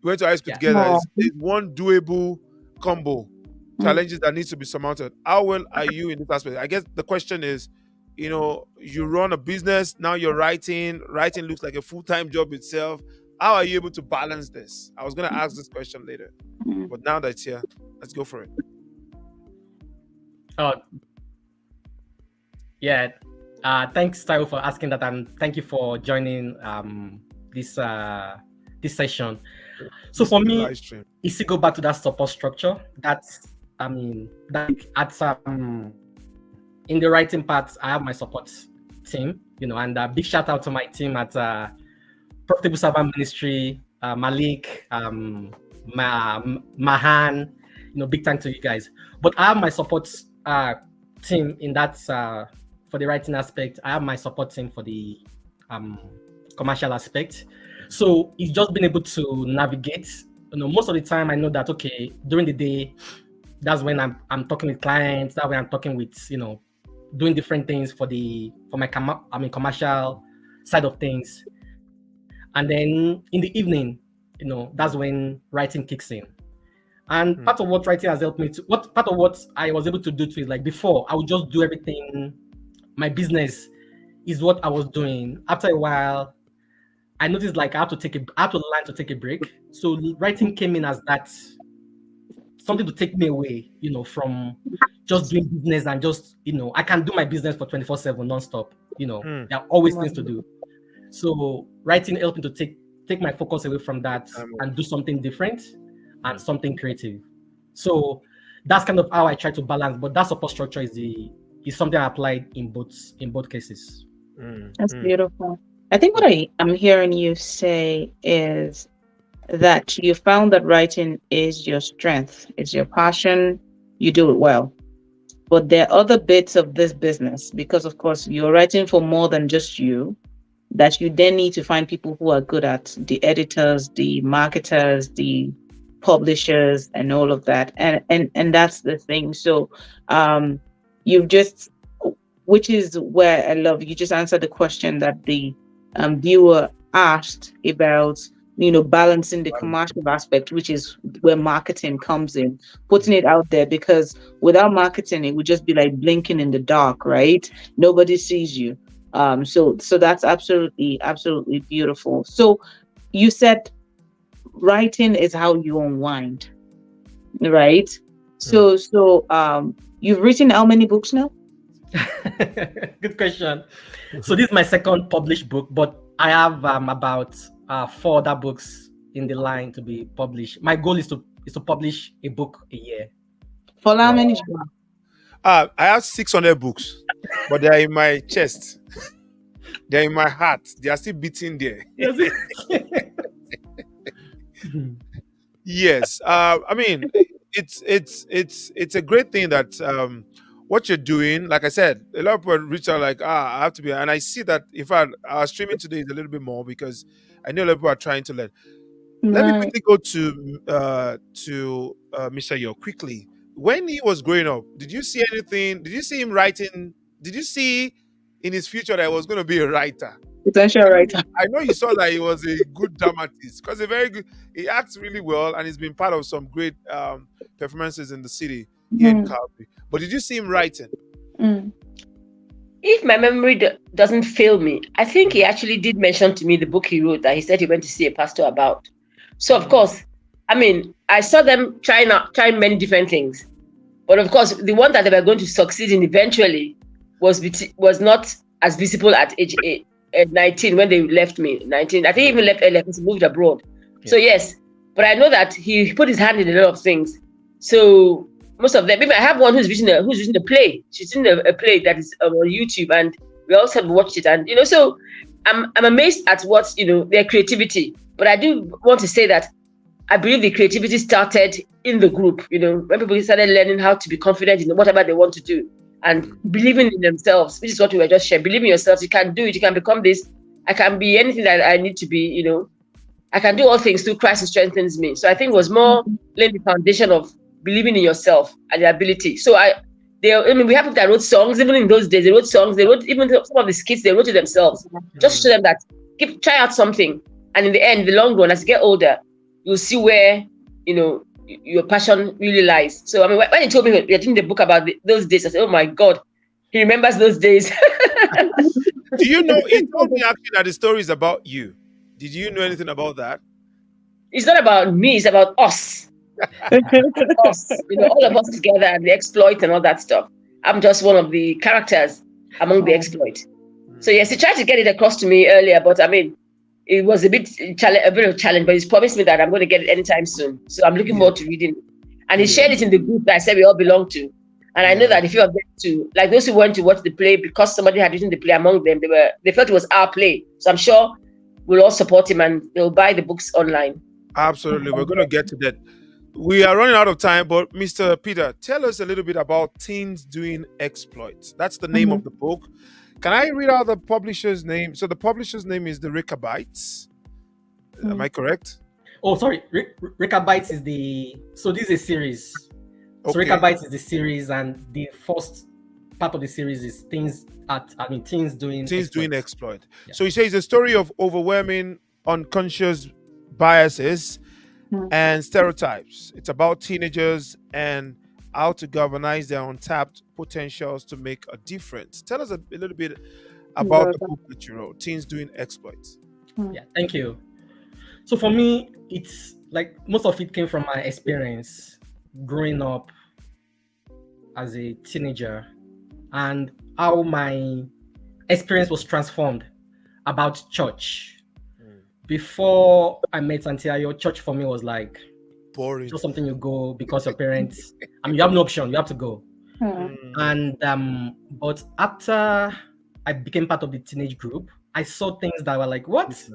Went to high school together. Is one doable combo. Challenges that needs to be surmounted. How well are you in this aspect?" I guess the question is, you run a business, now you're writing. Writing looks like a full-time job itself. How are you able to balance this? I was going to ask this question later, but now that it's here, let's go for it. Oh, yeah. Thanks, Tayo, for asking that, and thank you for joining this session. So This for me, live stream. is to go back to that support structure. That's that at in the writing part, I have my support team, and a big shout out to my team at Profitable Servant Ministry, Malik, Mahan, big thanks to you guys. But I have my support team in that for the writing aspect. I have my support team for the commercial aspect. So it's just been able to navigate. Most of the time I know that okay, during the day, that's when I'm talking with clients. That when I'm talking with doing different things for my commercial side of things. And then in the evening, that's when writing kicks in. And part of what writing has helped me to, part of what I was able to do to is like before, I would just do everything. My business is what I was doing. After a while, I noticed like I have to learn to take a break. So writing came in as that something to take me away, from just doing business and just, I can do my business for 24/7 nonstop. There are always things to do. So writing helped me to take my focus away from that and do something different and something creative. So that's kind of how I try to balance. But that support structure is something I applied in both cases. That's beautiful. I think what I am hearing you say is that you found that writing is your strength, it's your passion, you do it well. But there are other bits of this business, because of course you're writing for more than just you, that you then need to find people who are good at the editors, the marketers, the publishers, and all of that. And that's the thing. So you've just, which is where I love you just answered the question that the viewer asked about balancing the commercial aspect, which is where marketing comes in, putting it out there, because without marketing it would just be like blinking in the dark, right? Nobody sees you. So that's absolutely beautiful. So you said writing is how you unwind, right? So you've written how many books now? Good question. So this is my second published book, but I have about 4 other books in the line to be published. My goal is to publish a book a year. For how many? I have 600 books, but they are in my chest. They're in my heart. They are still beating there. Yes. I mean, it's a great thing that what you're doing. Like I said, a lot of people reach out like, I have to be, and I see that. In fact, our streaming today is a little bit more because I know a lot of people are trying to learn. Let me quickly go to Mr. Yo quickly. When he was growing up, did you see anything? Did you see him writing? Did you see in his future that he was going to be a writer? Potential writer. I know you saw that he was a good dramatist because he acts really well and he's been part of some great performances in the city here in Calgary. But did you see him writing? If my memory doesn't fail me, I think he actually did mention to me the book he wrote that he said he went to see a pastor about. So of course, I mean, I saw them trying many different things, but of course, the one that they were going to succeed in eventually was not as visible at age 19 when they left me. 19, I think he even left earlier because he moved abroad. Yeah. So yes, but I know that he put his hand in a lot of things. So most of them, maybe I have one who's written a play. She's written a play that is on YouTube, and we also have watched it. And so I'm amazed at what their creativity. But I do want to say that I believe the creativity started in the group. When people started learning how to be confident in whatever they want to do and believing in themselves, which is what we were just sharing. Believe in yourself. You can do it. You can become this. I can be anything that I need to be. I can do all things through Christ who strengthens me. So I think it was more laying the foundation of believing in yourself and your ability. So we have people that wrote songs. Even in those days, they wrote songs. They wrote even some of the skits. They wrote it themselves, just to show them that try out something. And in the end, the long run, as you get older, you'll see where your passion really lies. So I mean, when he told me we are doing the book about those days, I said, "Oh my God, he remembers those days." Do you know? He told me actually that the story is about you. Did you know anything about that? It's not about me. It's about us. Us, all of us together, and the exploit and all that stuff. I'm just one of the characters among the exploit. So yes, he tried to get it across to me earlier, but I mean, it was a bit of a challenge. But he's promised me that I'm going to get it anytime soon. So I'm looking forward to reading it. And he shared it in the group that I said we all belong to. And I know that a few of them too, like those who went to watch the play, because somebody had written the play among them, they felt it was our play. So I'm sure we'll all support him and they'll buy the books online. Absolutely. We're going to get to that. We are running out of time, but Mr. Peter, tell us a little bit about Teens Doing Exploits. That's the name of the book. Can I read out the publisher's name? So the publisher's name is the Rickabites. Am I correct? Oh, sorry. Rickabites is this is a series. So Rickabites is the series, and the first part of the series is Teens Doing Exploit. Yeah. So he says a story of overwhelming unconscious biases and stereotypes. It's about teenagers and how to galvanize their untapped potentials to make a difference. Tell us a little bit about the book that you wrote, Teens Doing Exploits. Yeah, thank you. So for me, it's like most of it came from my experience growing up as a teenager and how my experience was transformed about church. Before I met Santiago, church for me was like boring. Just something you go because your parents, you have no option, you have to go. And but after I became part of the teenage group, I saw things that were like, what?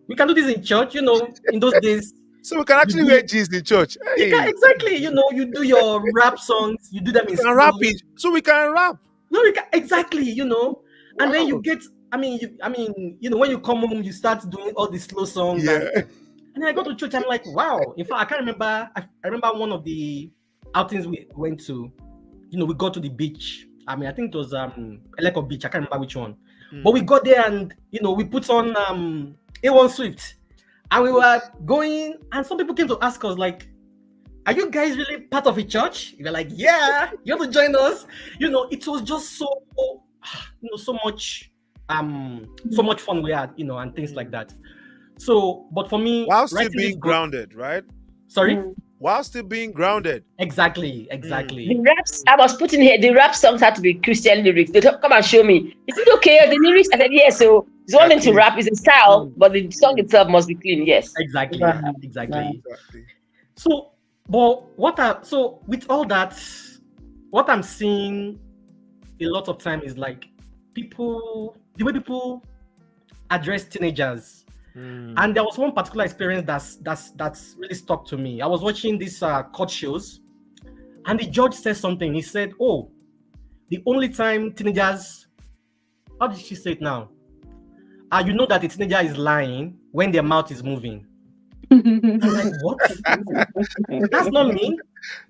We can do this in church, in those days. So we can actually wear jeans in church. Hey. Exactly, you do your rap songs, you do them in school. Rapping, so we can rap. No, we can, exactly, and then you get. When you come home, you start doing all these slow songs. Yeah. And then I go to church, I'm like, wow. In fact, I can't remember. I remember one of the outings we went to. We got to the beach. I think it was Eleko Beach. I can't remember which one. But we got there and, we put on A1 Swift. And we were going, and some people came to ask us, like, are you guys really part of a church? We were like, yeah, you have to join us. It was just so much. So much fun we had, and things like that. So, but for me, while still being grounded, right? Sorry? While still being grounded. Exactly. The raps, I was putting here, the rap songs had to be Christian lyrics. They come and show me. Is it okay? The lyrics? I said, yes. So it's one thing to rap, is a style, but the song itself must be clean. Yes. Exactly. So, so with all that, what I'm seeing a lot of time is like the way people address teenagers. And there was one particular experience that's really stuck to me. I was watching these court shows, and the judge said something. He said, "Oh, the only time teenagers," how did she say it now? You know that a teenager is lying when their mouth is moving. I'm like, what? That's not me.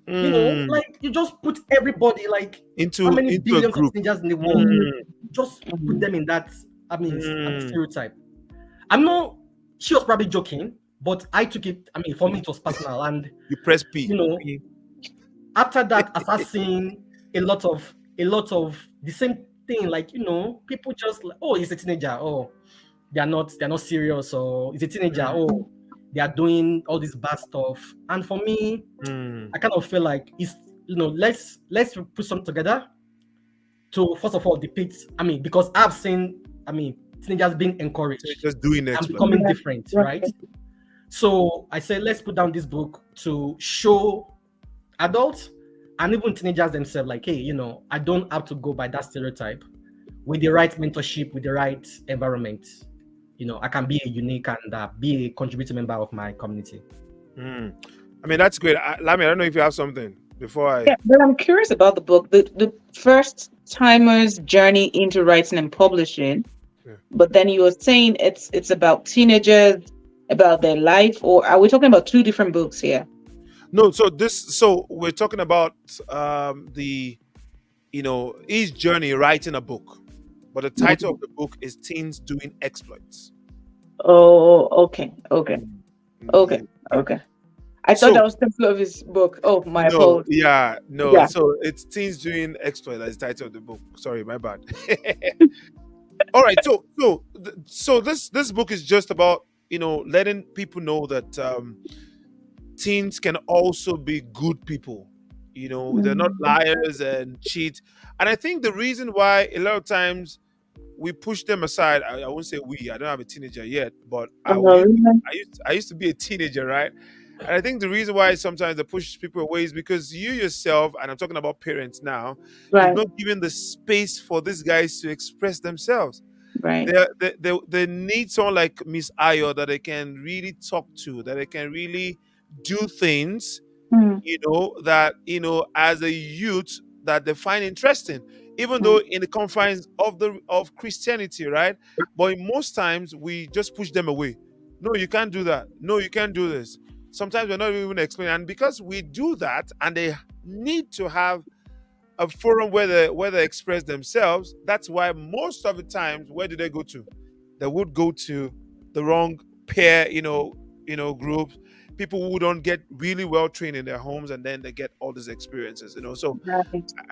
Like you just put everybody like into how many into billions a group of teenagers in the world. Just put them in that. Stereotype. I'm not. She was probably joking, but I took it. For me, it was personal, and you press P. After that, I started seeing a lot of the same thing. Like people just like, oh, he's a teenager. Oh, they're not serious. Or he's a teenager. Oh, they are doing all this bad stuff. And for me, I kind of feel like it's let's put something together to first of all depict. Because I've seen teenagers being encouraged, just doing it and becoming different, right? So I said, let's put down this book to show adults and even teenagers themselves, like, hey, I don't have to go by that stereotype. With the right mentorship, with the right environment, I can be a unique and be a contributing member of my community. That's great. Lami, I don't know if you have something before I. Yeah, but I'm curious about the book, the first timer's journey into writing and publishing. But then you were saying it's about teenagers, about their life, or are we talking about two different books here? No, so we're talking about his journey writing a book, but the title of the book is Teens Doing Exploits. Oh, okay. I thought that was the title of his book. Oh, my apologies. Yeah. So it's Teens Doing Exploits. That's the title of the book. Sorry, my bad. All right, so this book is just about letting people know that teens can also be good people. They're not liars and cheat. And I think the reason why a lot of times we push them aside, I won't say we, I don't have a teenager yet, but I used to be a teenager, right? And I think the reason why sometimes they push people away is because you yourself, and I'm talking about parents now, you've Right, not given the space for these guys to express themselves. right. They need someone like Miss Ayo that they can really talk to, that they can really do things, Mm, that, as a youth, that they find interesting, even though mm, in the confines of Christianity, right? But in most times we just push them away. No, you can't do that. No, you can't do this. Sometimes we're not even explaining, and because we do that, and they need to have a forum where they express themselves. That's why most of the times, where do they go to? They would go to the wrong pair, groups, people who don't get really well trained in their homes, and then they get all these experiences. So right.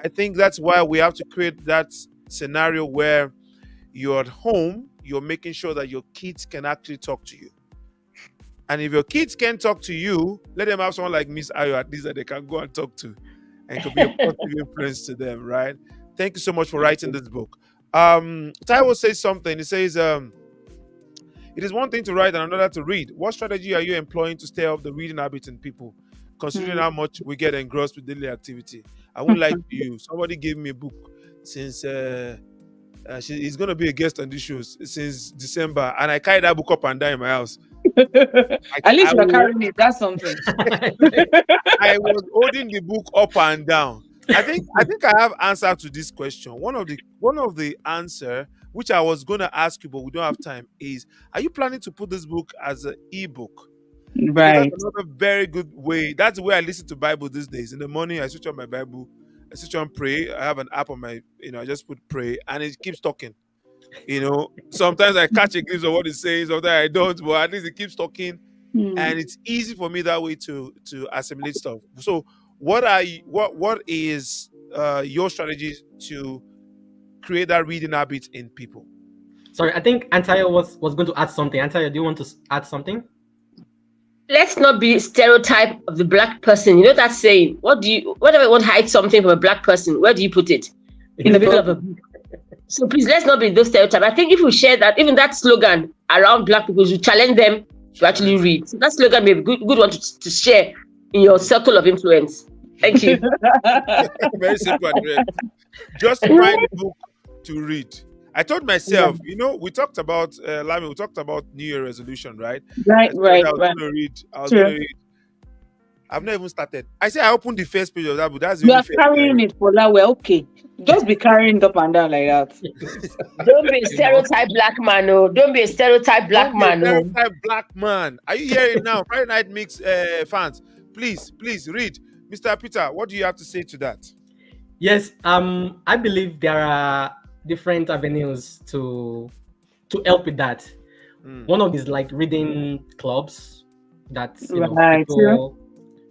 I think that's why we have to create that scenario where you're at home, you're making sure that your kids can actually talk to you. And if your kids can talk to you, let them have someone like Miss Ayo at least that they can go and talk to, and could be a positive influence to them, right? Thank you so much for writing this book. Taiwo says something. He says, it is one thing to write and another to read. What strategy are you employing to stay up the reading habit in people, considering Mm. how much we get engrossed with daily activity? I won't lie to you. Somebody gave me a book since he's going to be a guest on this show since December, and I carried that book up and down in my house. At least I, you're I, carrying it. That's something. I was holding the book up and down. I think I have answer to this question. One of the answer which I was going to ask you, but we don't have time, is: are you planning to put this book as an ebook? Because that's Right. another very good way. That's the way I listen to Bible these days. In the morning, I switch on my Bible, I switch on pray. I have an app on my, I just put pray, and it keeps talking. Sometimes I catch a glimpse of what it's saying, sometimes I don't, but at least it keeps talking, Mm. and it's easy for me that way to assimilate stuff. So, what is your strategy to create that reading habit in people? Sorry, I think Antaya was going to add something. Antaya, do you want to add something? Let's not be stereotype of the black person. You know that saying. Whenever you want to hide something from a black person, where do you put it? In the middle of a book. So please, let's not be those stereotypes. I think if we share that, even that slogan around black people, you challenge them to actually read. So that slogan may be good one to share in your circle of influence. Thank you. Very simple and direct. Just find a book to read. I told myself, we talked about Lami, we talked about New Year resolution, right? Right, I said right, I was right. going to read. I was going to True. read. I've not even started. I said I opened the first page of that book. That's the You only are first page I carrying read. it for that. Well, okay. Just be carrying it up and down like that. Don't be a stereotype black man, oh. Don't be a stereotype black Don't be a man, oh. stereotype black man. Are you hearing now? Friday Night Mix fans, please read. Mr. Peter, what do you have to say to that? Yes, I believe there are different avenues to help with that. One of these like reading clubs that Right.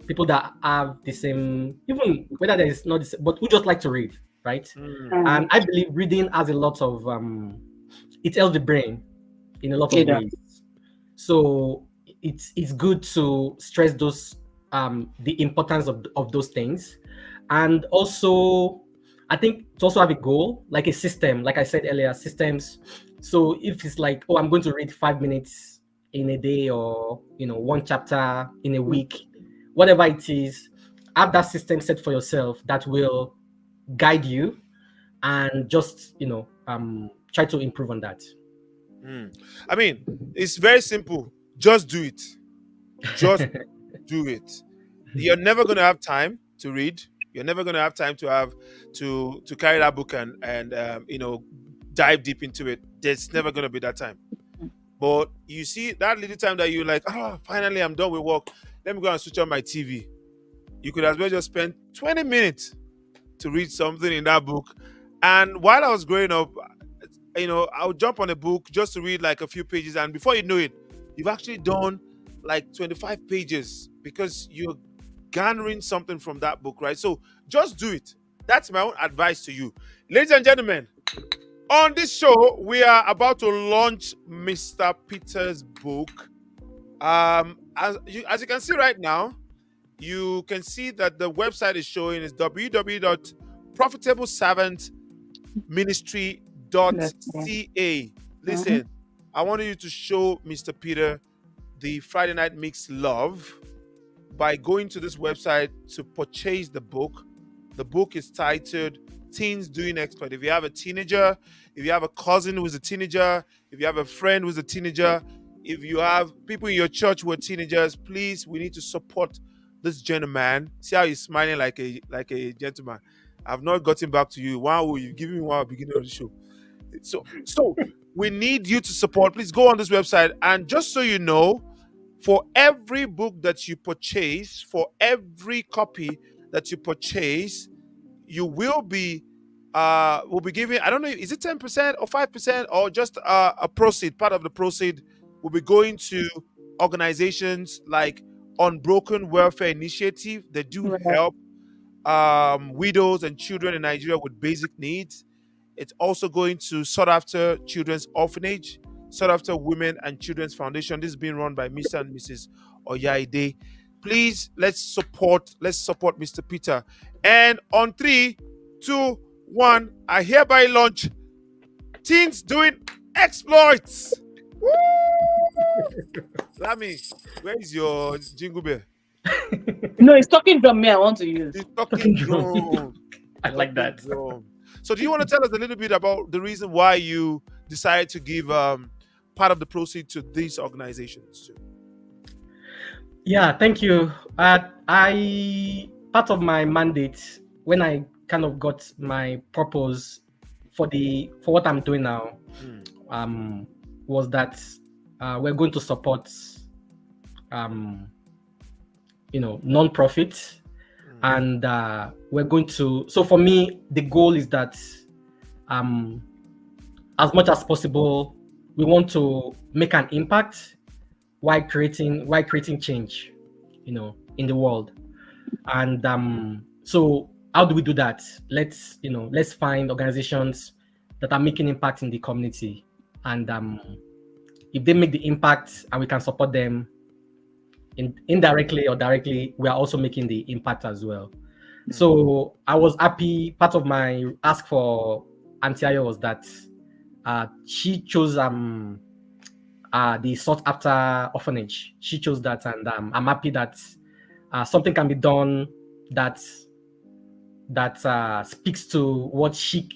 people that have the same, even whether there is not the same, but who just like to read, right? And I believe reading has a lot of it helps the brain in a lot of It does. ways. So it's good to stress those the importance of those things. And also I think to also have a goal, like a system, like I said earlier, systems. So if it's like, oh, I'm going to read 5 minutes in a day, or one chapter in a week, whatever it is, have that system set for yourself that will guide you, and just try to improve on that. I mean, it's very simple. Just do it. Just do it. You're never going to have time to read. You're never going to have time to carry that book and dive deep into it. There's never going to be that time. But you see that little time that you're like, finally I'm done with work. Let me go and switch on my TV. You could as well just spend 20 minutes to read something in that book. And while I was growing up, I would jump on a book just to read like a few pages, and before you know it, you've actually done like 25 pages because you're garnering something from that book, right? So just do it. That's my own advice to you. Ladies and gentlemen, on this show, we are about to launch Mr. Peter's book. As you can see right now, you can see that the website is showing is That's www.profitableservantministry.ca. mm-hmm. Listen, I want you to show Mr. Peter the Friday Night Mix love by going to this website to purchase the book. The book is titled Teens Doing Expert. If you have a teenager, if you have a cousin who's a teenager, if you have a friend who's a teenager, if you have people in your church who are teenagers, please, we need to support this gentleman. See how he's smiling like a gentleman. I've not gotten back to you. Wow, you've given me one at the beginning of the show. So we need you to support. Please go on this website. And just so you know, for every book that you purchase, for every copy that you purchase, you will be giving, I don't know, is it 10% or 5% or just a proceed, part of the proceed will be going to organizations like Unbroken Welfare Initiative. They do Right. help widows and children in Nigeria with basic needs. It's also going to Sought After Children's Orphanage, Sought After Women and Children's Foundation. This is being run by Mr. and Mrs. Oyaide. Please let's support Mr. Peter. And on 3, 2, 1, I hereby launch Teens Doing Exploits. Woo! Lami, where is your jingle bell? No, it's talking drum me I want to use. The talking drum. I like that. Drum. So, do you want to tell us a little bit about the reason why you decided to give part of the proceeds to these organizations? Yeah, thank you. I part of my mandate when I kind of got my purpose for what I'm doing now was that we're going to support non-profit, and we're going to. So for me, the goal is that as much as possible, we want to make an impact while creating change, in the world. And so how do we do that? Let's find organizations that are making impact in the community, and if they make the impact and we can support them indirectly or directly, we are also making the impact as well. So I was happy. Part of my ask for Auntie was that she chose the Sought After Orphanage. She chose that, and I'm happy that something can be done that speaks to what she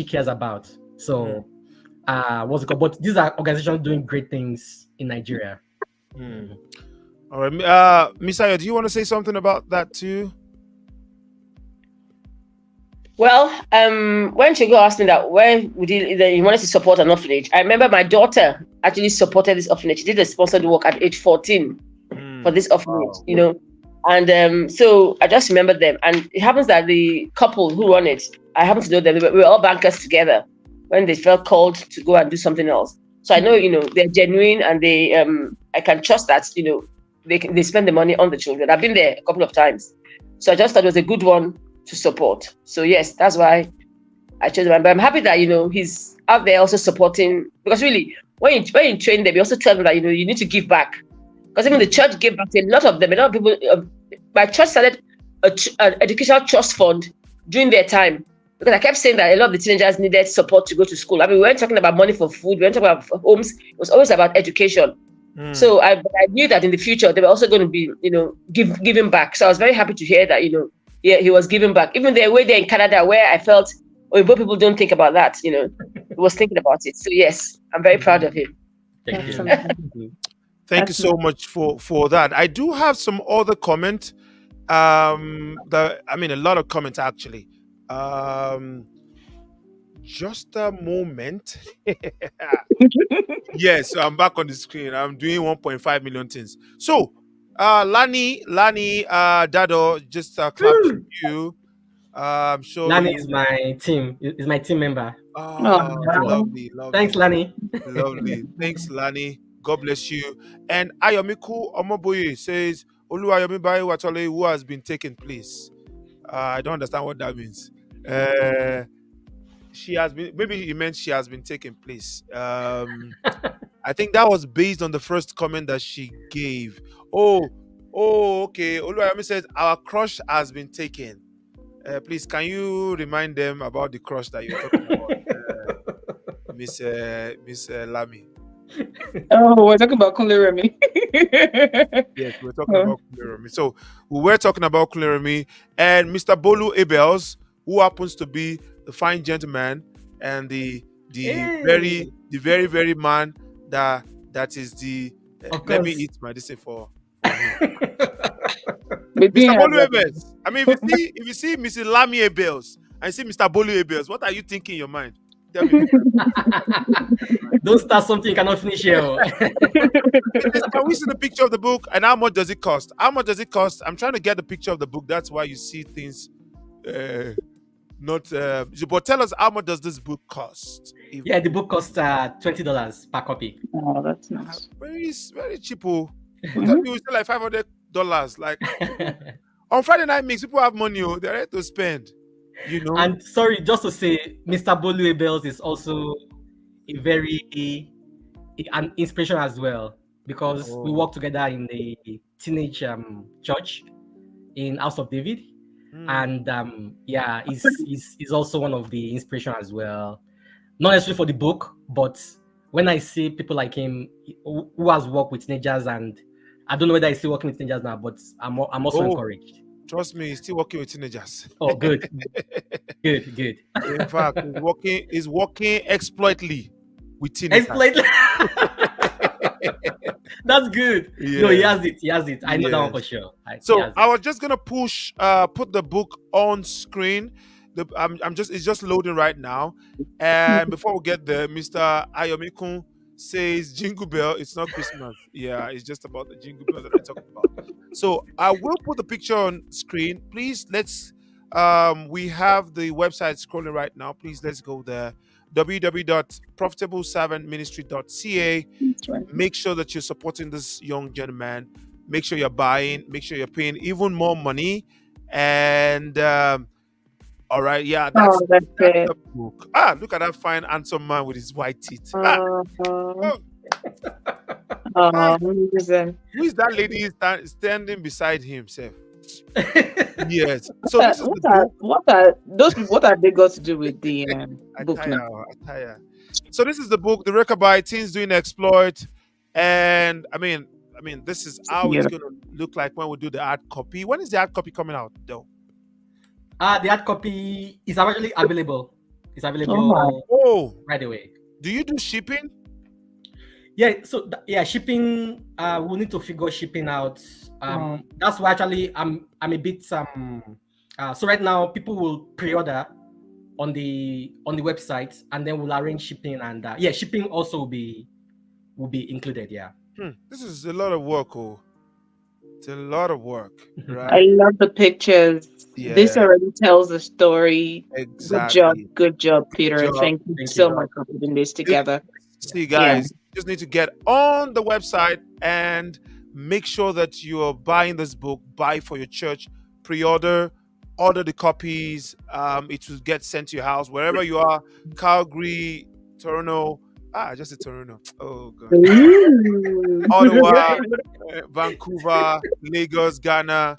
cares about. So what's it called? But these are organizations doing great things in Nigeria. All right, Miss Ayo, do you want to say something about that too? Well, when Chigo asked me that when he wanted to support an orphanage, I remember my daughter actually supported this orphanage. She did a sponsored work at age 14 for this orphanage, and so I just remember them. And it happens that the couple who run it, I happen to know them. We were all bankers together when they felt called to go and do something else. So I know, they're genuine, and they, I can trust that, they spend the money on the children. I've been there a couple of times, so I just thought it was a good one to support. So yes, that's why I chose him. But I'm happy that he's out there also supporting, because really when you train them, you also tell them that you need to give back, because even the church gave back to a lot of them. A lot of people. My church started an educational trust fund during their time, because I kept saying that a lot of the teenagers needed support to go to school. I mean, we weren't talking about money for food, we weren't talking about homes. It was always about education. So I knew that in the future they were also going to be giving back. So I was very happy to hear that he was giving back. Even the way there in Canada, where I felt both people don't think about that, he was thinking about it. So yes, I'm very proud of him. Thank you. Thank you so much for that. I do have some other comment. A lot of comments actually. Just a moment. Yes, I'm back on the screen. I'm doing 1.5 million things. So, Lani, Dado, just clap for you. I'm sure Lani is my team. Is my team member. Oh, lovely. Thanks, Lani. Lovely. Thanks, Lani. God bless you. And Ayomiku Omoboye says, Oluwayomi Bayo Watole, who has been taken, please. I don't understand what that means. She has been, maybe he meant she has been taken, please. I think that was based on the first comment that she gave. Oh, Oh, okay. Oluwayemi says our crush has been taken. Please, can you remind them about the crush that you're talking about, Miss Lami? Oh, we're talking about Kunle Remy. Yes, we're talking about Kuleremi. So we were talking about Kuleremi and Mr. Bolu Abels, who happens to be the fine gentleman and Hey, the very very man that is the of let me course. eat my this thing for him. Mr. Between her Bolu brothers. Abels. I mean, if you see Mrs. Lami Abels and you see Mr. Bolu Abels, what are you thinking in your mind? Tell me, Mr. Don't start something you cannot finish here. Oh. Can we see the picture of the book and how much does it cost? How much does it cost? I'm trying to get the picture of the book. That's why you see things not. But tell us how much does this book cost? Yeah, the book costs $20 per copy. Oh, that's nice. Very cheap. Oh. Mhm. You sell like $500. Like on Friday night mix, people have money. Oh, they're ready to spend. You know. And sorry, just to say, Mr. Bolu Bells is also a very an inspiration as well because we Oh. work together in the teenage church in House of David, and yeah, is also one of the inspiration as well. Not necessarily for the book, but when I see people like him who has worked with teenagers, and I don't know whether he's still working with teenagers now, but I'm also Oh, encouraged. trust me, he's still working with teenagers. Oh, good, good, good. In fact, he's working exploitly with teenagers. Exploit. That's good. No, he has it. He has it. I know that one for Yes. sure. He So has I it. was just gonna put the book on screen. It's just loading right now. And before we get there, Mr. Ayomikun says Jingle Bell, it's not Christmas. Yeah, it's just about the Jingle Bell that I talked about. So I will put the picture on screen. Please let's we have the website scrolling right now. Please let's go there. www.profitableservantministry.ca. That's right. Make sure that you're supporting this young gentleman. Make sure you're buying. Make sure you're paying even more money. And all right, yeah, Oh, that's that's it. the book. Ah, look at that fine handsome man with his white teeth. Ah, Uh, oh, ah, amazing. who is that lady standing beside himself? Yes. So this is the book. What are those people? What have they got to do with the book now? Attire. So this is the book, The Reckabite Teens Doing Exploit, and this is how it's Yeah. gonna look like when we do the hard copy. When is the hard copy coming out, though? The hard copy is actually available. It's Oh available Oh, right away. do you do shipping? Yeah, so yeah, shipping. We need to figure shipping out. my. That's why actually I'm a bit so right now people will pre-order on the website, and then we'll arrange shipping, and yeah, shipping also will be included. Yeah. This is a lot of work. Oh, it's a lot of work, I right? love the pictures. This Yeah, already tells a story. exactly. Good job, Good Peter. job. Thank you Thank so you. much for putting this It- together. See, Yeah. guys, you just need to get on the website and make sure that you are buying this book. Buy for your church, pre-order, order the copies. It will get sent to your house wherever you are. Calgary, Toronto. I just said Toronto. Oh god. Ooh. Ottawa, Vancouver, Lagos, Ghana,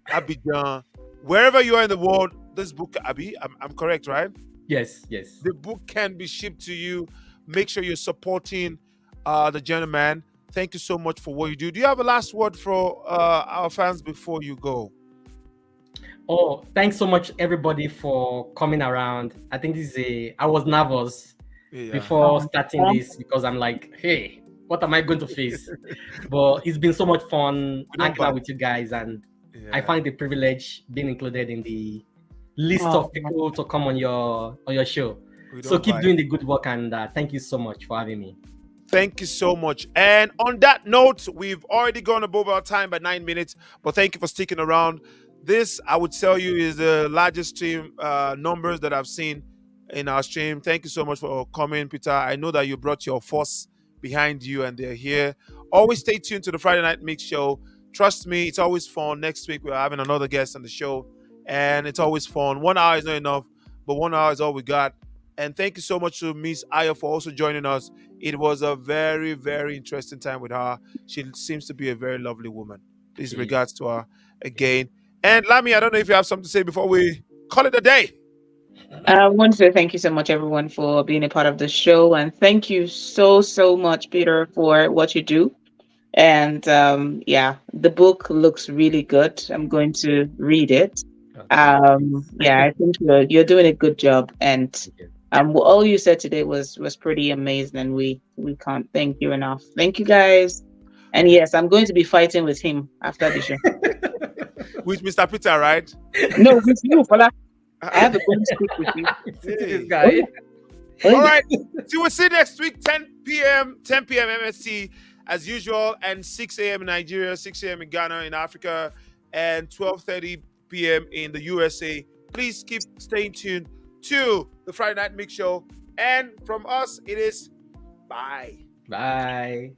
Abidjan, wherever you are in the world. This book, Abby, I'm correct, right? Yes. Yes. The book can be shipped to you. Make sure you're supporting the gentleman. Thank you so much for what you do. Do you have a last word for our fans before you go? Oh, thanks so much everybody for coming around. I think this is I was nervous Yeah. before starting this because I'm like, hey, what am I going to face? But it's been so much fun don't hanging out bad. with you guys, and I Yeah. find the privilege being included in the list Oh. of people to come on your show. We So don't keep bite. doing the good work, and thank you so much for having me. Thank you so much. And on that note, we've already gone above our time by 9 minutes, but thank you for sticking around. This, I would tell you, is the largest stream numbers that I've seen in our stream. Thank you so much for coming, Peter. I know that you brought your force behind you and they're here. Always stay tuned to the Friday Night Mix show. Trust me, it's always fun. Next week, we're having another guest on the show, and it's always fun. 1 hour is not enough, but 1 hour is all we got. And thank you so much to Miss Aya for also joining us. It was a very, very interesting time with her. She seems to be a very lovely woman. Please regards to her again. And Lami, I don't know if you have something to say before we call it a day. I want to say thank you so much, everyone, for being a part of the show. And thank you so, so much, Peter, for what you do. And yeah, the book looks really good. I'm going to read it. Okay. Yeah, I think you're doing a good job. And Thank you. all you said today was pretty amazing, and we can't thank you enough. Thank you, guys. And yes, I'm going to be fighting with him after the show. With Mr. Peter, right? No, with you, Fola. I have a going to speak with you. This Hey. guy. Oh, All right. See, we'll see you next week, 10 p.m. MST as usual, and 6 a.m. in Nigeria, 6 a.m. in Ghana, in Africa, and 12:30 p.m. in the USA. Please keep staying tuned to the Friday Night Mix Show. And from us, it is bye. Bye.